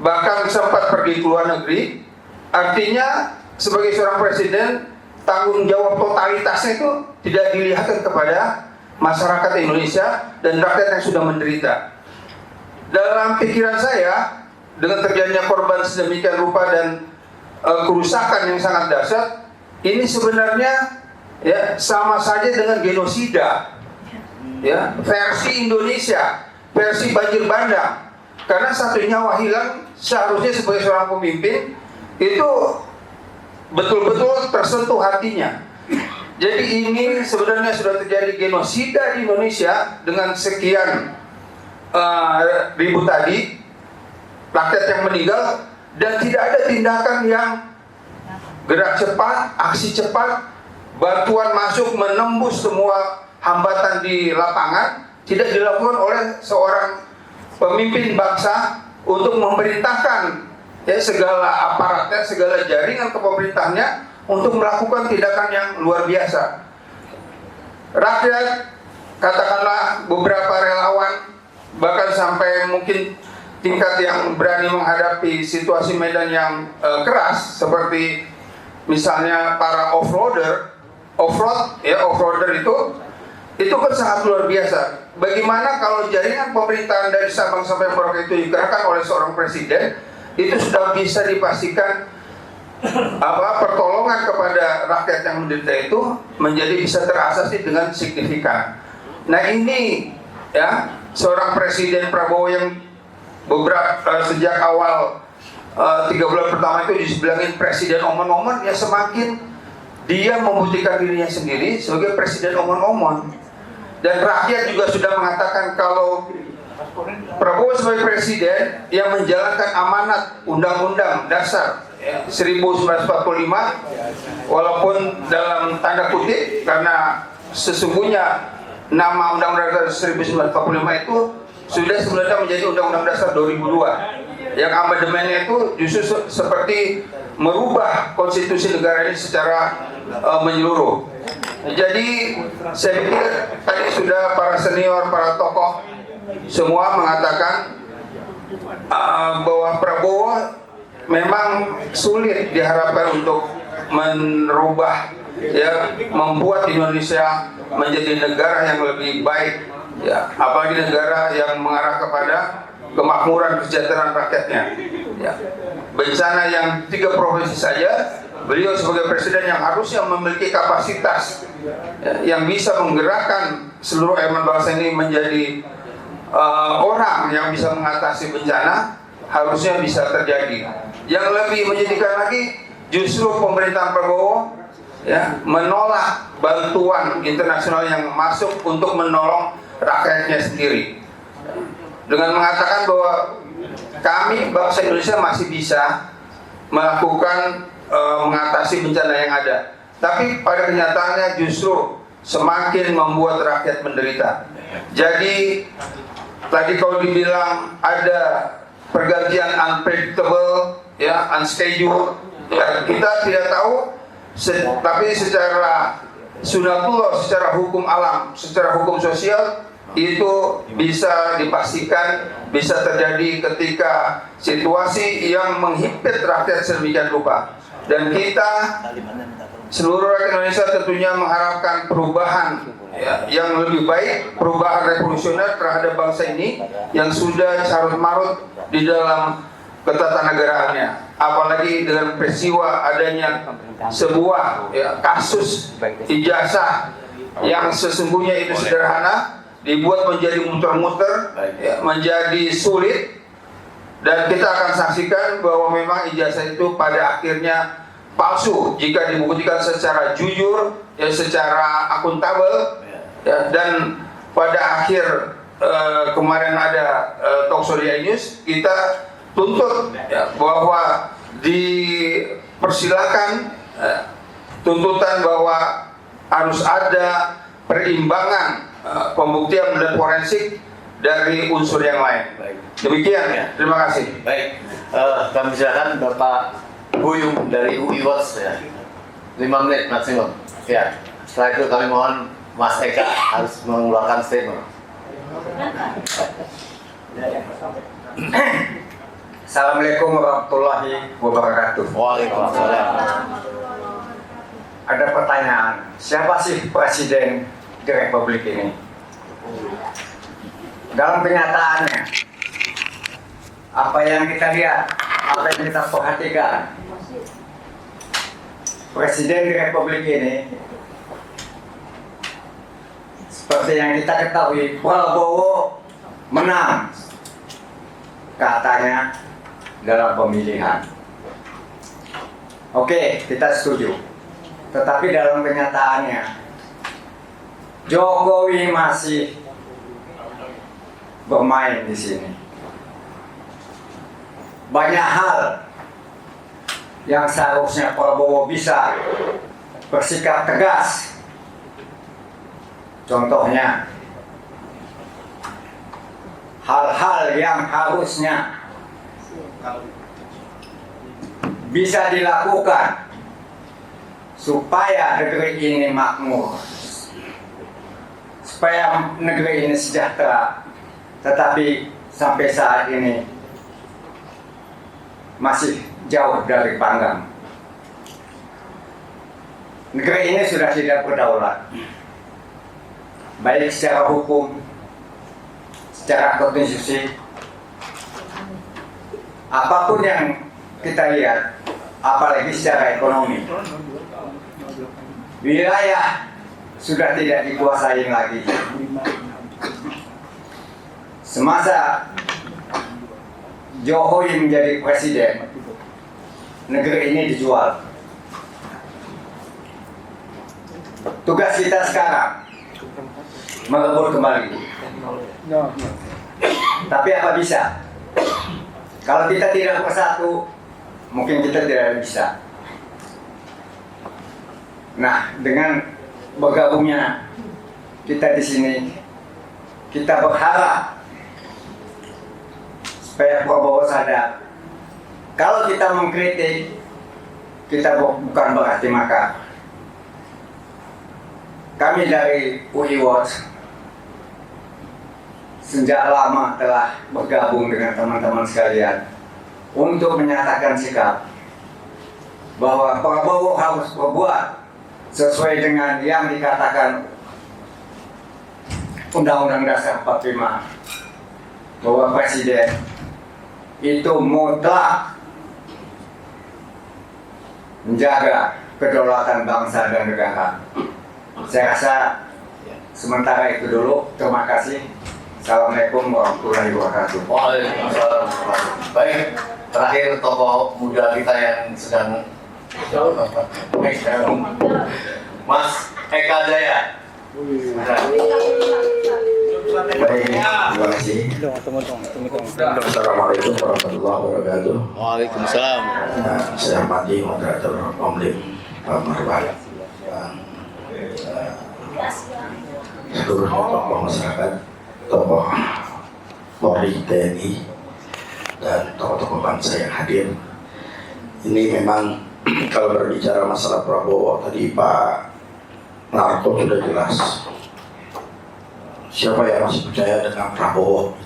bahkan sempat pergi ke luar negeri. Artinya sebagai seorang presiden, tanggung jawab totalitasnya itu tidak dilihatkan kepada masyarakat Indonesia dan rakyat yang sudah menderita. Dalam pikiran saya, dengan terjadinya korban sedemikian rupa dan kerusakan yang sangat dahsyat, ini sebenarnya ya sama saja dengan genosida, ya, versi Indonesia, versi banjir bandang. Karena 1 nyawa hilang, seharusnya sebagai seorang pemimpin itu betul-betul tersentuh hatinya. Jadi ini sebenarnya sudah terjadi genosida di Indonesia dengan sekian ribu tadi rakyat yang meninggal, dan tidak ada tindakan yang gerak cepat, aksi cepat, bantuan masuk menembus semua hambatan di lapangan, tidak dilakukan oleh seorang pemimpin bangsa untuk memerintahkan ya segala aparatnya, segala jaringan kepemerintahnya untuk melakukan tindakan yang luar biasa. Rakyat, katakanlah beberapa relawan, bahkan sampai mungkin tingkat yang berani menghadapi situasi medan yang keras, seperti misalnya para offroader itu itu kan sangat luar biasa. Bagaimana kalau jaringan pemerintahan dari Sabang sampai Merauke itu digerakkan oleh seorang presiden, itu sudah bisa dipastikan pertolongan kepada rakyat yang menderita itu menjadi bisa terasasi dengan signifikan. Nah ini ya seorang presiden Prabowo yang sejak awal 3 bulan pertama itu dibilangin presiden omon-omon, ya semakin dia membuktikan dirinya sendiri sebagai presiden omon-omon. Dan rakyat juga sudah mengatakan kalau Prabowo sebagai presiden yang menjalankan amanat Undang-Undang Dasar 1945, walaupun dalam tanda kutip, karena sesungguhnya nama Undang-Undang Dasar 1945 itu sudah sebenarnya menjadi Undang-Undang Dasar 2002. Yang amandemennya itu justru seperti merubah konstitusi negara ini secara menyeluruh. Jadi saya pikir tadi sudah para senior, para tokoh semua mengatakan bahwa Prabowo memang sulit diharapkan untuk merubah, ya, membuat Indonesia menjadi negara yang lebih baik, ya, apalagi negara yang mengarah kepada kemakmuran kesejahteraan rakyatnya. Ya. Bencana yang 3 provinsi saja, beliau sebagai presiden yang harusnya memiliki kapasitas yang bisa menggerakkan seluruh elemen bangsa ini menjadi orang yang bisa mengatasi bencana, harusnya bisa terjadi. Yang lebih menyedihkan lagi, justru pemerintahan Prabowo ya menolak bantuan internasional yang masuk untuk menolong rakyatnya sendiri, dengan mengatakan bahwa kami bangsa Indonesia masih bisa melakukan mengatasi bencana yang ada. Tapi pada kenyataannya justru semakin membuat rakyat menderita. Jadi tadi kalau dibilang ada pergantian unpredictable, ya, unscheduled, ya, kita tidak tahu. Tapi secara sunatullah, secara hukum alam, secara hukum sosial, itu bisa dipastikan bisa terjadi ketika situasi yang menghimpit rakyat sedemikian rupa. Dan kita seluruh rakyat Indonesia tentunya mengharapkan perubahan, ya, yang lebih baik, perubahan revolusioner terhadap bangsa ini yang sudah carut-marut di dalam ketatanegaraannya. Apalagi dengan peristiwa adanya sebuah, ya, kasus ijazah yang sesungguhnya itu sederhana dibuat menjadi muter-muter, ya, menjadi sulit. Dan kita akan saksikan bahwa memang ijazah itu pada akhirnya palsu jika dibuktikan secara jujur, ya, secara akuntabel, ya. Dan pada akhir kemarin ada talkshow di News, kita tuntut, ya, bahwa dipersilakan tuntutan bahwa harus ada perimbangan pembuktian dan forensik dari unsur yang lain. Demikian, ya. Terima kasih. Baik, kami silakan Bapak Buyung dari UI Watch, ya. 5 menit maksimum. Ya. Setelah itu kami mohon Mas Eka harus mengeluarkan statement. Assalamualaikum warahmatullahi wabarakatuh. Waalaikumsalam. Ada pertanyaan, siapa sih presiden di Republik ini? Dalam kenyataannya, apa yang kita lihat, apa yang kita perhatikan, presiden di Republik ini, seperti yang kita ketahui, Prabowo menang katanya dalam pemilihan. Oke, kita setuju. Tetapi dalam kenyataannya, Jokowi masih bermain di sini. Banyak hal yang seharusnya Prabowo bisa bersikap tegas. Contohnya, hal-hal yang harusnya bisa dilakukan supaya negeri ini makmur, supaya negeri ini sejahtera, tetapi sampai saat ini masih jauh dari panggang. Negeri ini sudah tidak berdaulat. baik secara hukum, secara konstitusi, apapun yang kita lihat, apalagi secara ekonomi, wilayah sudah tidak dikuasai lagi. Semasa Jokowi menjadi presiden, negeri ini dijual. Tugas kita sekarang merebut kembali. Tapi apa bisa? Kalau kita tidak bersatu, mungkin kita tidak bisa. Nah, dengan bergabungnya kita di sini, kita berharap supaya Prabowo sadar. Kalau kita mengkritik, kita bukan berarti makar. Kami dari UI Watch sejak lama telah bergabung dengan teman-teman sekalian untuk menyatakan sikap bahwa Prabowo harus berbuat sesuai dengan yang dikatakan Undang-Undang Dasar 45, bahwa presiden itu mutlak menjaga kedaulatan bangsa dan negara. Saya rasa sementara itu dulu. Terima kasih. Assalamualaikum warahmatullahi wabarakatuh. Waalaikumsalam. Baik, terakhir tokoh muda kita yang sedang Mas Eka Jaya. Baik, terima kasih. Assalamualaikum warahmatullahi wabarakatuh. Waalaikumsalam. Saya hormati moderator Om Lim, Pak Marwan, seluruh tokoh masyarakat, tokoh Polri, TNI, dan tokoh-tokoh bangsa yang hadir. Ini memang kalau berbicara masalah Prabowo, tadi Pak Narko sudah jelas. Siapa yang masih percaya dengan Prabowo?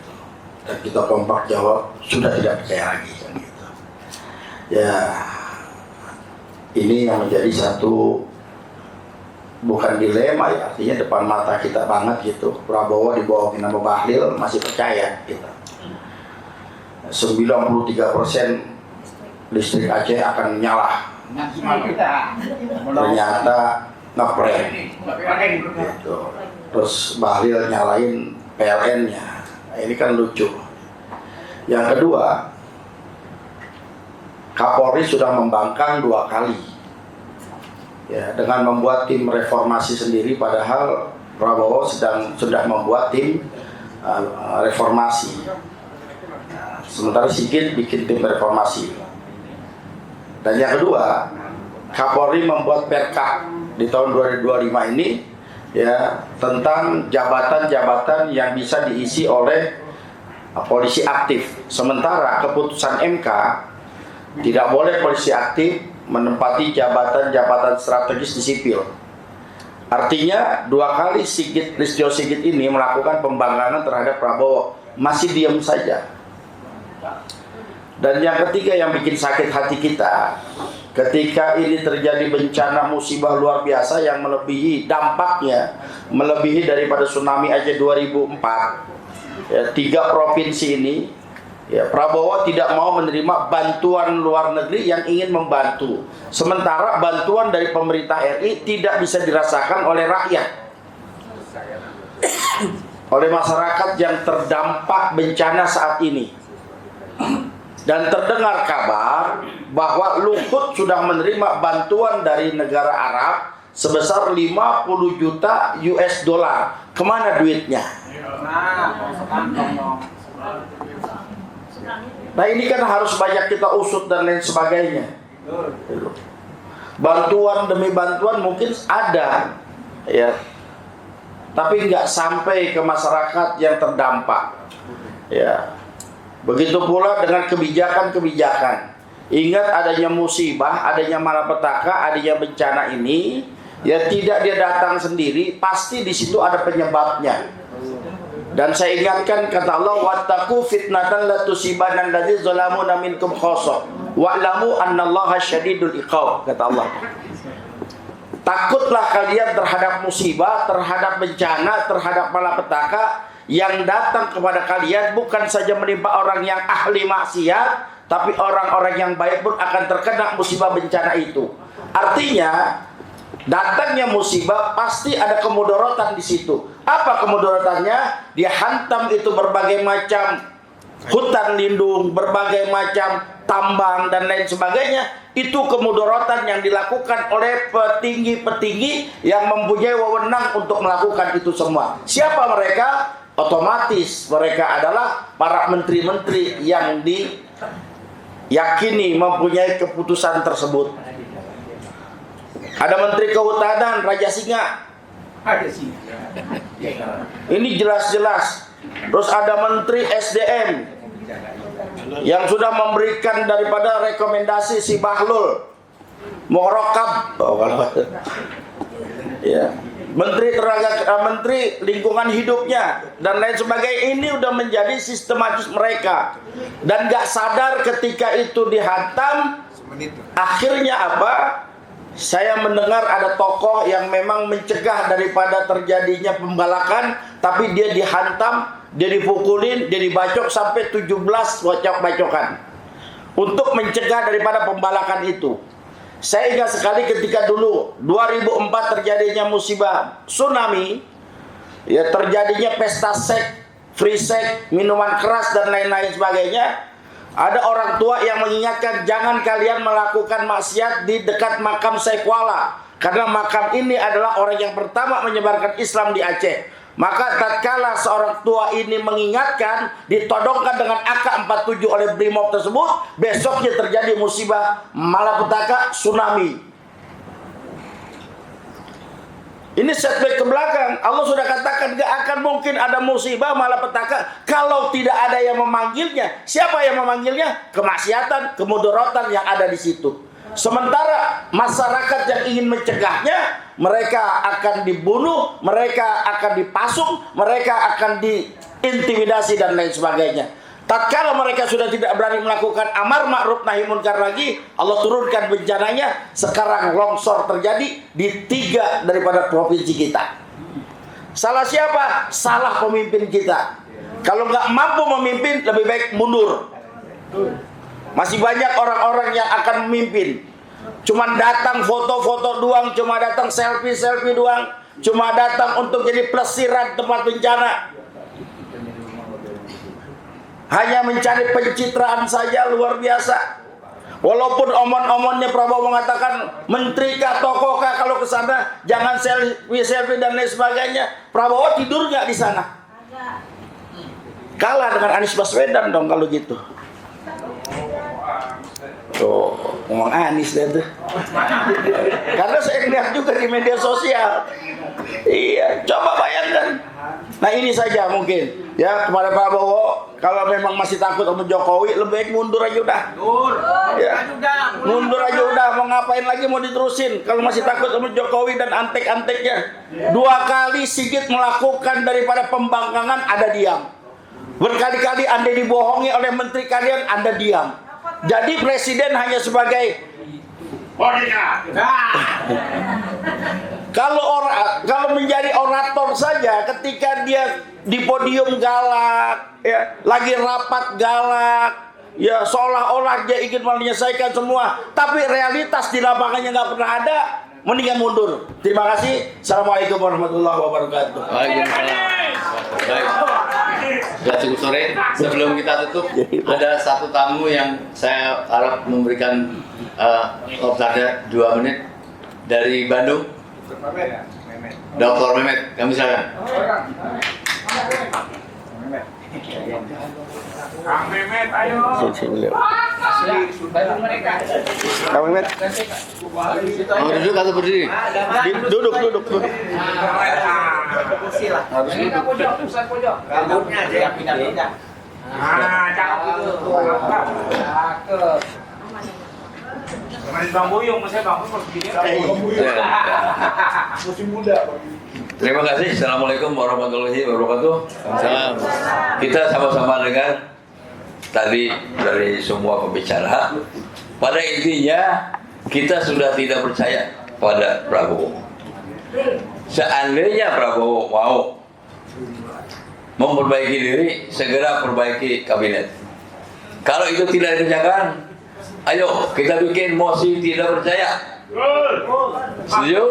Dan kita kompak jawab, sudah tidak percaya lagi. Kan, gitu. Ya, ini yang menjadi satu bukan dilema ya, artinya depan mata kita banget gitu. Prabowo di bawah nama Bahlil masih percaya gitu. 93% listrik Aceh akan nyala. Ternyata ngeprank gitu. Terus Bahlil nyalain PLN-nya. Nah, ini kan lucu. Yang kedua, Kapolri sudah membangkang 2 kali. Ya, dengan membuat tim reformasi sendiri, padahal Prabowo sudah membuat tim reformasi. Sementara Sigit bikin tim reformasi. Dan yang kedua, Kapolri membuat perkap di tahun 2025 ini ya tentang jabatan-jabatan yang bisa diisi oleh polisi aktif. Sementara keputusan MK tidak boleh polisi aktif menempati jabatan-jabatan strategis di sipil. Artinya 2 kali Listio Sigit ini melakukan pembangkangan terhadap Prabowo, masih diam saja. Dan yang ketiga yang bikin sakit hati kita, ketika ini terjadi bencana musibah luar biasa yang melebihi dampaknya, melebihi daripada tsunami Aceh 2004, ya, 3 provinsi ini, ya, Prabowo tidak mau menerima bantuan luar negeri yang ingin membantu. Sementara bantuan dari pemerintah RI tidak bisa dirasakan oleh rakyat, oleh masyarakat yang terdampak bencana saat ini. Dan terdengar kabar bahwa Luhut sudah menerima bantuan dari negara Arab sebesar 50 juta US dollar. Kemana duitnya? Nah, ini kan harus banyak kita usut dan lain sebagainya. Bantuan demi bantuan mungkin ada, ya, tapi nggak sampai ke masyarakat yang terdampak. Ya, begitu pula dengan kebijakan-kebijakan. Ingat adanya musibah, adanya malapetaka, adanya bencana ini, ya tidak dia datang sendiri, pasti di situ ada penyebabnya. Dan saya ingatkan kata Allah, wattaqu fitnatan la tusibanna alladziina zalamu minkum khassah wa'lamu annallaha syadidul iqab, kata Allah. takutlah kalian terhadap musibah, terhadap bencana, terhadap malapetaka yang datang kepada kalian, bukan saja menimpa orang yang ahli maksiat, tapi orang-orang yang baik pun akan terkena musibah bencana itu. Artinya datangnya musibah pasti ada kemudaratan di situ. Apa kemudaratannya? Dia hantam itu berbagai macam hutan lindung, berbagai macam tambang dan lain sebagainya. Itu kemudaratan yang dilakukan oleh petinggi-petinggi yang mempunyai wewenang untuk melakukan itu semua. Siapa mereka? Otomatis mereka adalah para menteri-menteri yang diyakini mempunyai keputusan tersebut. Ada Menteri Kehutanan, Raja Singa. Ini jelas-jelas. Terus ada Menteri SDM yang sudah memberikan daripada rekomendasi si Bahlul Morokab, ya, Menteri Lingkungan Hidupnya dan lain sebagainya. Ini udah menjadi sistematis mereka, dan gak sadar ketika itu dihantam. Akhirnya apa? Saya mendengar ada tokoh yang memang mencegah daripada terjadinya pembalakan, tapi dia dihantam, dia dipukulin, dia dibacok sampai 17 bacok-bacokan untuk mencegah daripada pembalakan itu. Saya ingat sekali ketika dulu 2004 terjadinya musibah tsunami, ya, terjadinya pesta seks, free seks, minuman keras dan lain-lain sebagainya. Ada orang tua yang mengingatkan, jangan kalian melakukan maksiat di dekat makam Syekh Kuala, karena makam ini adalah orang yang pertama menyebarkan Islam di Aceh. Maka tatkala seorang tua ini mengingatkan, ditodongkan dengan AK-47 oleh Brimob tersebut, besoknya terjadi musibah malapetaka tsunami. Ini setback ke belakang. Allah sudah katakan gak akan mungkin ada musibah malapetaka kalau tidak ada yang memanggilnya. Siapa yang memanggilnya? Kemaksiatan, kemudaratan yang ada di situ. Sementara masyarakat yang ingin mencegahnya, mereka akan dibunuh, mereka akan dipasung, mereka akan diintimidasi dan lain sebagainya. Tatkala mereka sudah tidak berani melakukan amar ma'ruf nahi munkar lagi, Allah turunkan bencananya. Sekarang longsor terjadi di 3 daripada provinsi kita. Salah siapa? Salah pemimpin kita. Kalau nggak mampu memimpin, lebih baik mundur. Masih banyak orang-orang yang akan memimpin, cuma datang foto-foto doang, cuma datang selfie-selfie doang, cuma datang untuk jadi plesiran tempat bencana. Hanya mencari pencitraan saja, luar biasa. Walaupun omon-omonnya Prabowo mengatakan menteri kah, tokoh kah, kalau ke sana jangan selfie dan lain sebagainya. Prabowo tidur nggak di sana? Kalah dengan Anies Baswedan dong kalau gitu. Tuh, ngomong Anies deh tuh. Karena saya lihat juga di media sosial. Iya, coba bayangkan. Nah ini saja mungkin ya kepada Prabowo, kalau memang masih takut sama Jokowi, lebih baik mundur aja udah. Mundur aja udah, mau ngapain lagi mau diterusin kalau masih takut sama Jokowi dan antek-anteknya. 2 kali Sigit melakukan daripada pembangkangan, Anda diam. Berkali-kali Anda dibohongi oleh menteri kalian, Anda diam. Jadi presiden hanya sebagai kalau menjadi orator saja, ketika dia di podium galak, ya, lagi rapat galak, ya seolah-olah dia ingin menyelesaikan semua, tapi realitas di lapangannya nggak pernah ada, mendingan mundur. Terima kasih. Assalamualaikum warahmatullahi wabarakatuh. Baik. Sudah cukup sore. Sebelum kita tutup, ada satu tamu yang saya harap memberikan obrolan 2 menit dari Bandung. Dr. Mehmet, kami silakan. Kang Mehmet, ayo. Kang Mehmet. Mau duduk atau berdiri? Duduk. Rambutnya aja yang pindah-pindah. Cakep itu. Cakep. Manis Bang Boyong, saya Bang Boyong begini. Musim muda. Terima kasih. Assalamualaikum warahmatullahi wabarakatuh. Salam. Kita sama-sama dengar tadi dari semua pembicara. Pada intinya kita sudah tidak percaya pada Prabowo. Seandainya Prabowo mau memperbaiki diri, segera perbaiki kabinet. Kalau itu tidak dikerjakan, ayo kita bikin mosi tidak percaya. Setuju?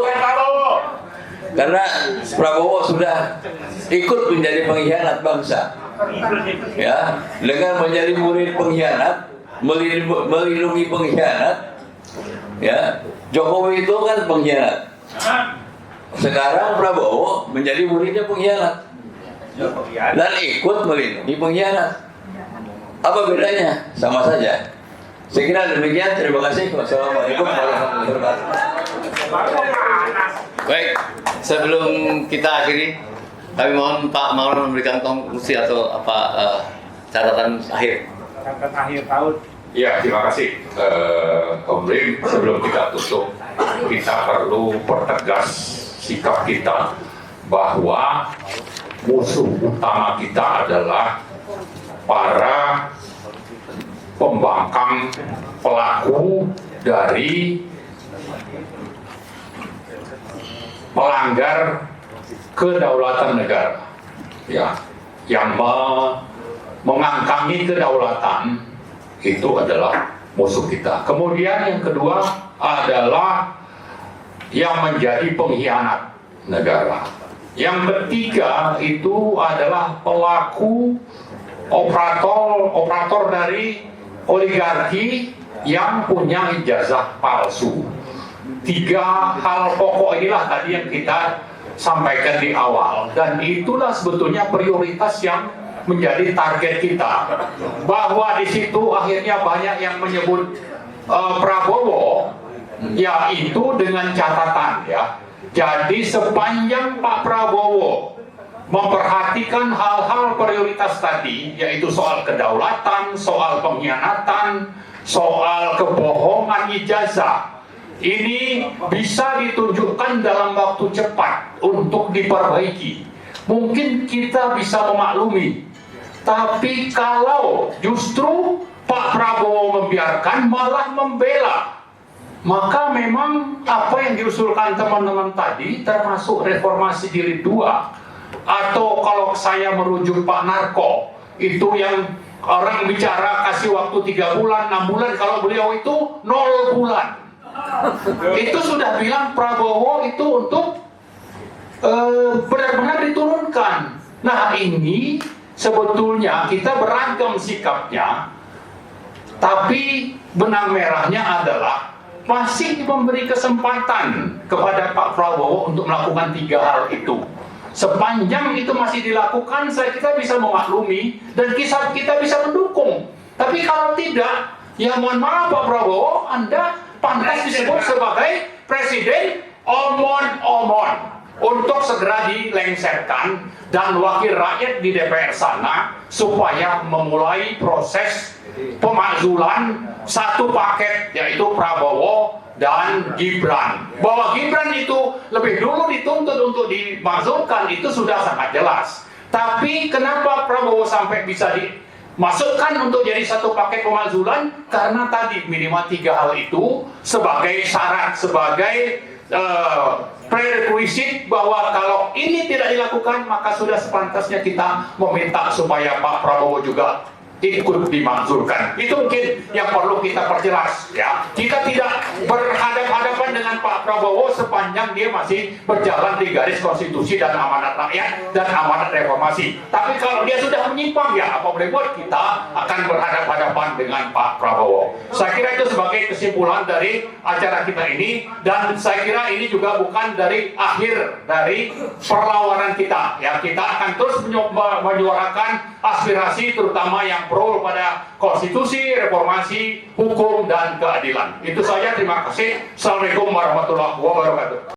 Karena Prabowo sudah ikut menjadi pengkhianat bangsa, ya, dengan menjadi murid pengkhianat, melindungi pengkhianat, ya. Jokowi itu kan pengkhianat. Sekarang Prabowo menjadi muridnya pengkhianat dan ikut melindungi pengkhianat. Apa bedanya? Sama saja. Saya kira demikian. Terima kasih. Wassalamualaikum warahmatullahi wabarakatuh. Baik, sebelum kita akhiri, kami mohon Pak Maulana memberikan konklusi atau catatan akhir. Catatan akhir tahun. Ya, terima kasih. Komplain, sebelum kita tutup, kita perlu pertegas sikap kita bahwa musuh utama kita adalah para pembangkang pelaku dari melanggar kedaulatan negara, ya, yang mengangkangi kedaulatan itu adalah musuh kita. Kemudian yang kedua adalah yang menjadi pengkhianat negara. Yang ketiga itu adalah pelaku operator dari oligarki yang punya ijazah palsu. 3 hal pokok inilah tadi yang kita sampaikan di awal, dan itulah sebetulnya prioritas yang menjadi target kita. Bahwa di situ akhirnya banyak yang menyebut Prabowo, ya itu dengan catatan, ya. Jadi sepanjang Pak Prabowo memperhatikan hal-hal prioritas tadi, yaitu soal kedaulatan, soal pengkhianatan, soal kebohongan ijazah, ini bisa ditunjukkan dalam waktu cepat untuk diperbaiki. Mungkin kita bisa memaklumi, tapi kalau justru Pak Prabowo membiarkan, malah membela, maka memang apa yang diusulkan teman-teman tadi, termasuk reformasi jilid 2, atau kalau saya merujuk Pak Narko, itu yang orang bicara kasih waktu 3 bulan, 6 bulan, kalau beliau itu 0 bulan. Itu sudah bilang Prabowo itu untuk benar-benar diturunkan. Nah, ini sebetulnya kita beragam sikapnya, tapi benang merahnya adalah masih memberi kesempatan kepada Pak Prabowo untuk melakukan 3 hal itu. Sepanjang itu masih dilakukan, kita bisa memaklumi dan kita bisa mendukung. Tapi kalau tidak, ya mohon maaf Pak Prabowo, Anda pantas disebut sebagai presiden omon-omon untuk segera dilengserkan dan wakil rakyat di DPR sana supaya memulai proses pemakzulan satu paket, yaitu Prabowo dan Gibran. Bahwa Gibran itu lebih dulu dituntut untuk dimakzulkan itu sudah sangat jelas. Tapi kenapa Prabowo sampai bisa dimasukkan untuk jadi satu paket pemakzulan? Karena tadi minimal 3 hal itu sebagai syarat, sebagai prerequisite bahwa kalau ini tidak dilakukan, maka sudah sepantasnya kita meminta supaya Pak Prabowo juga ikut dimakzulkan. Itu mungkin yang perlu kita perjelas, ya. Kita tidak berhadapan-hadapan dengan Pak Prabowo sepanjang dia masih berjalan di garis konstitusi dan amanat rakyat dan amanat reformasi. Tapi kalau dia sudah menyimpang, ya apa boleh buat, kita akan berhadapan-hadapan dengan Pak Prabowo. Saya kira itu sebagai kesimpulan dari acara kita ini, dan saya kira ini juga bukan dari akhir dari perlawanan kita, ya. Kita akan terus menyuarakan aspirasi terutama yang pro pada konstitusi, reformasi, hukum, dan keadilan. Itu saja, terima kasih. Assalamualaikum warahmatullahi wabarakatuh.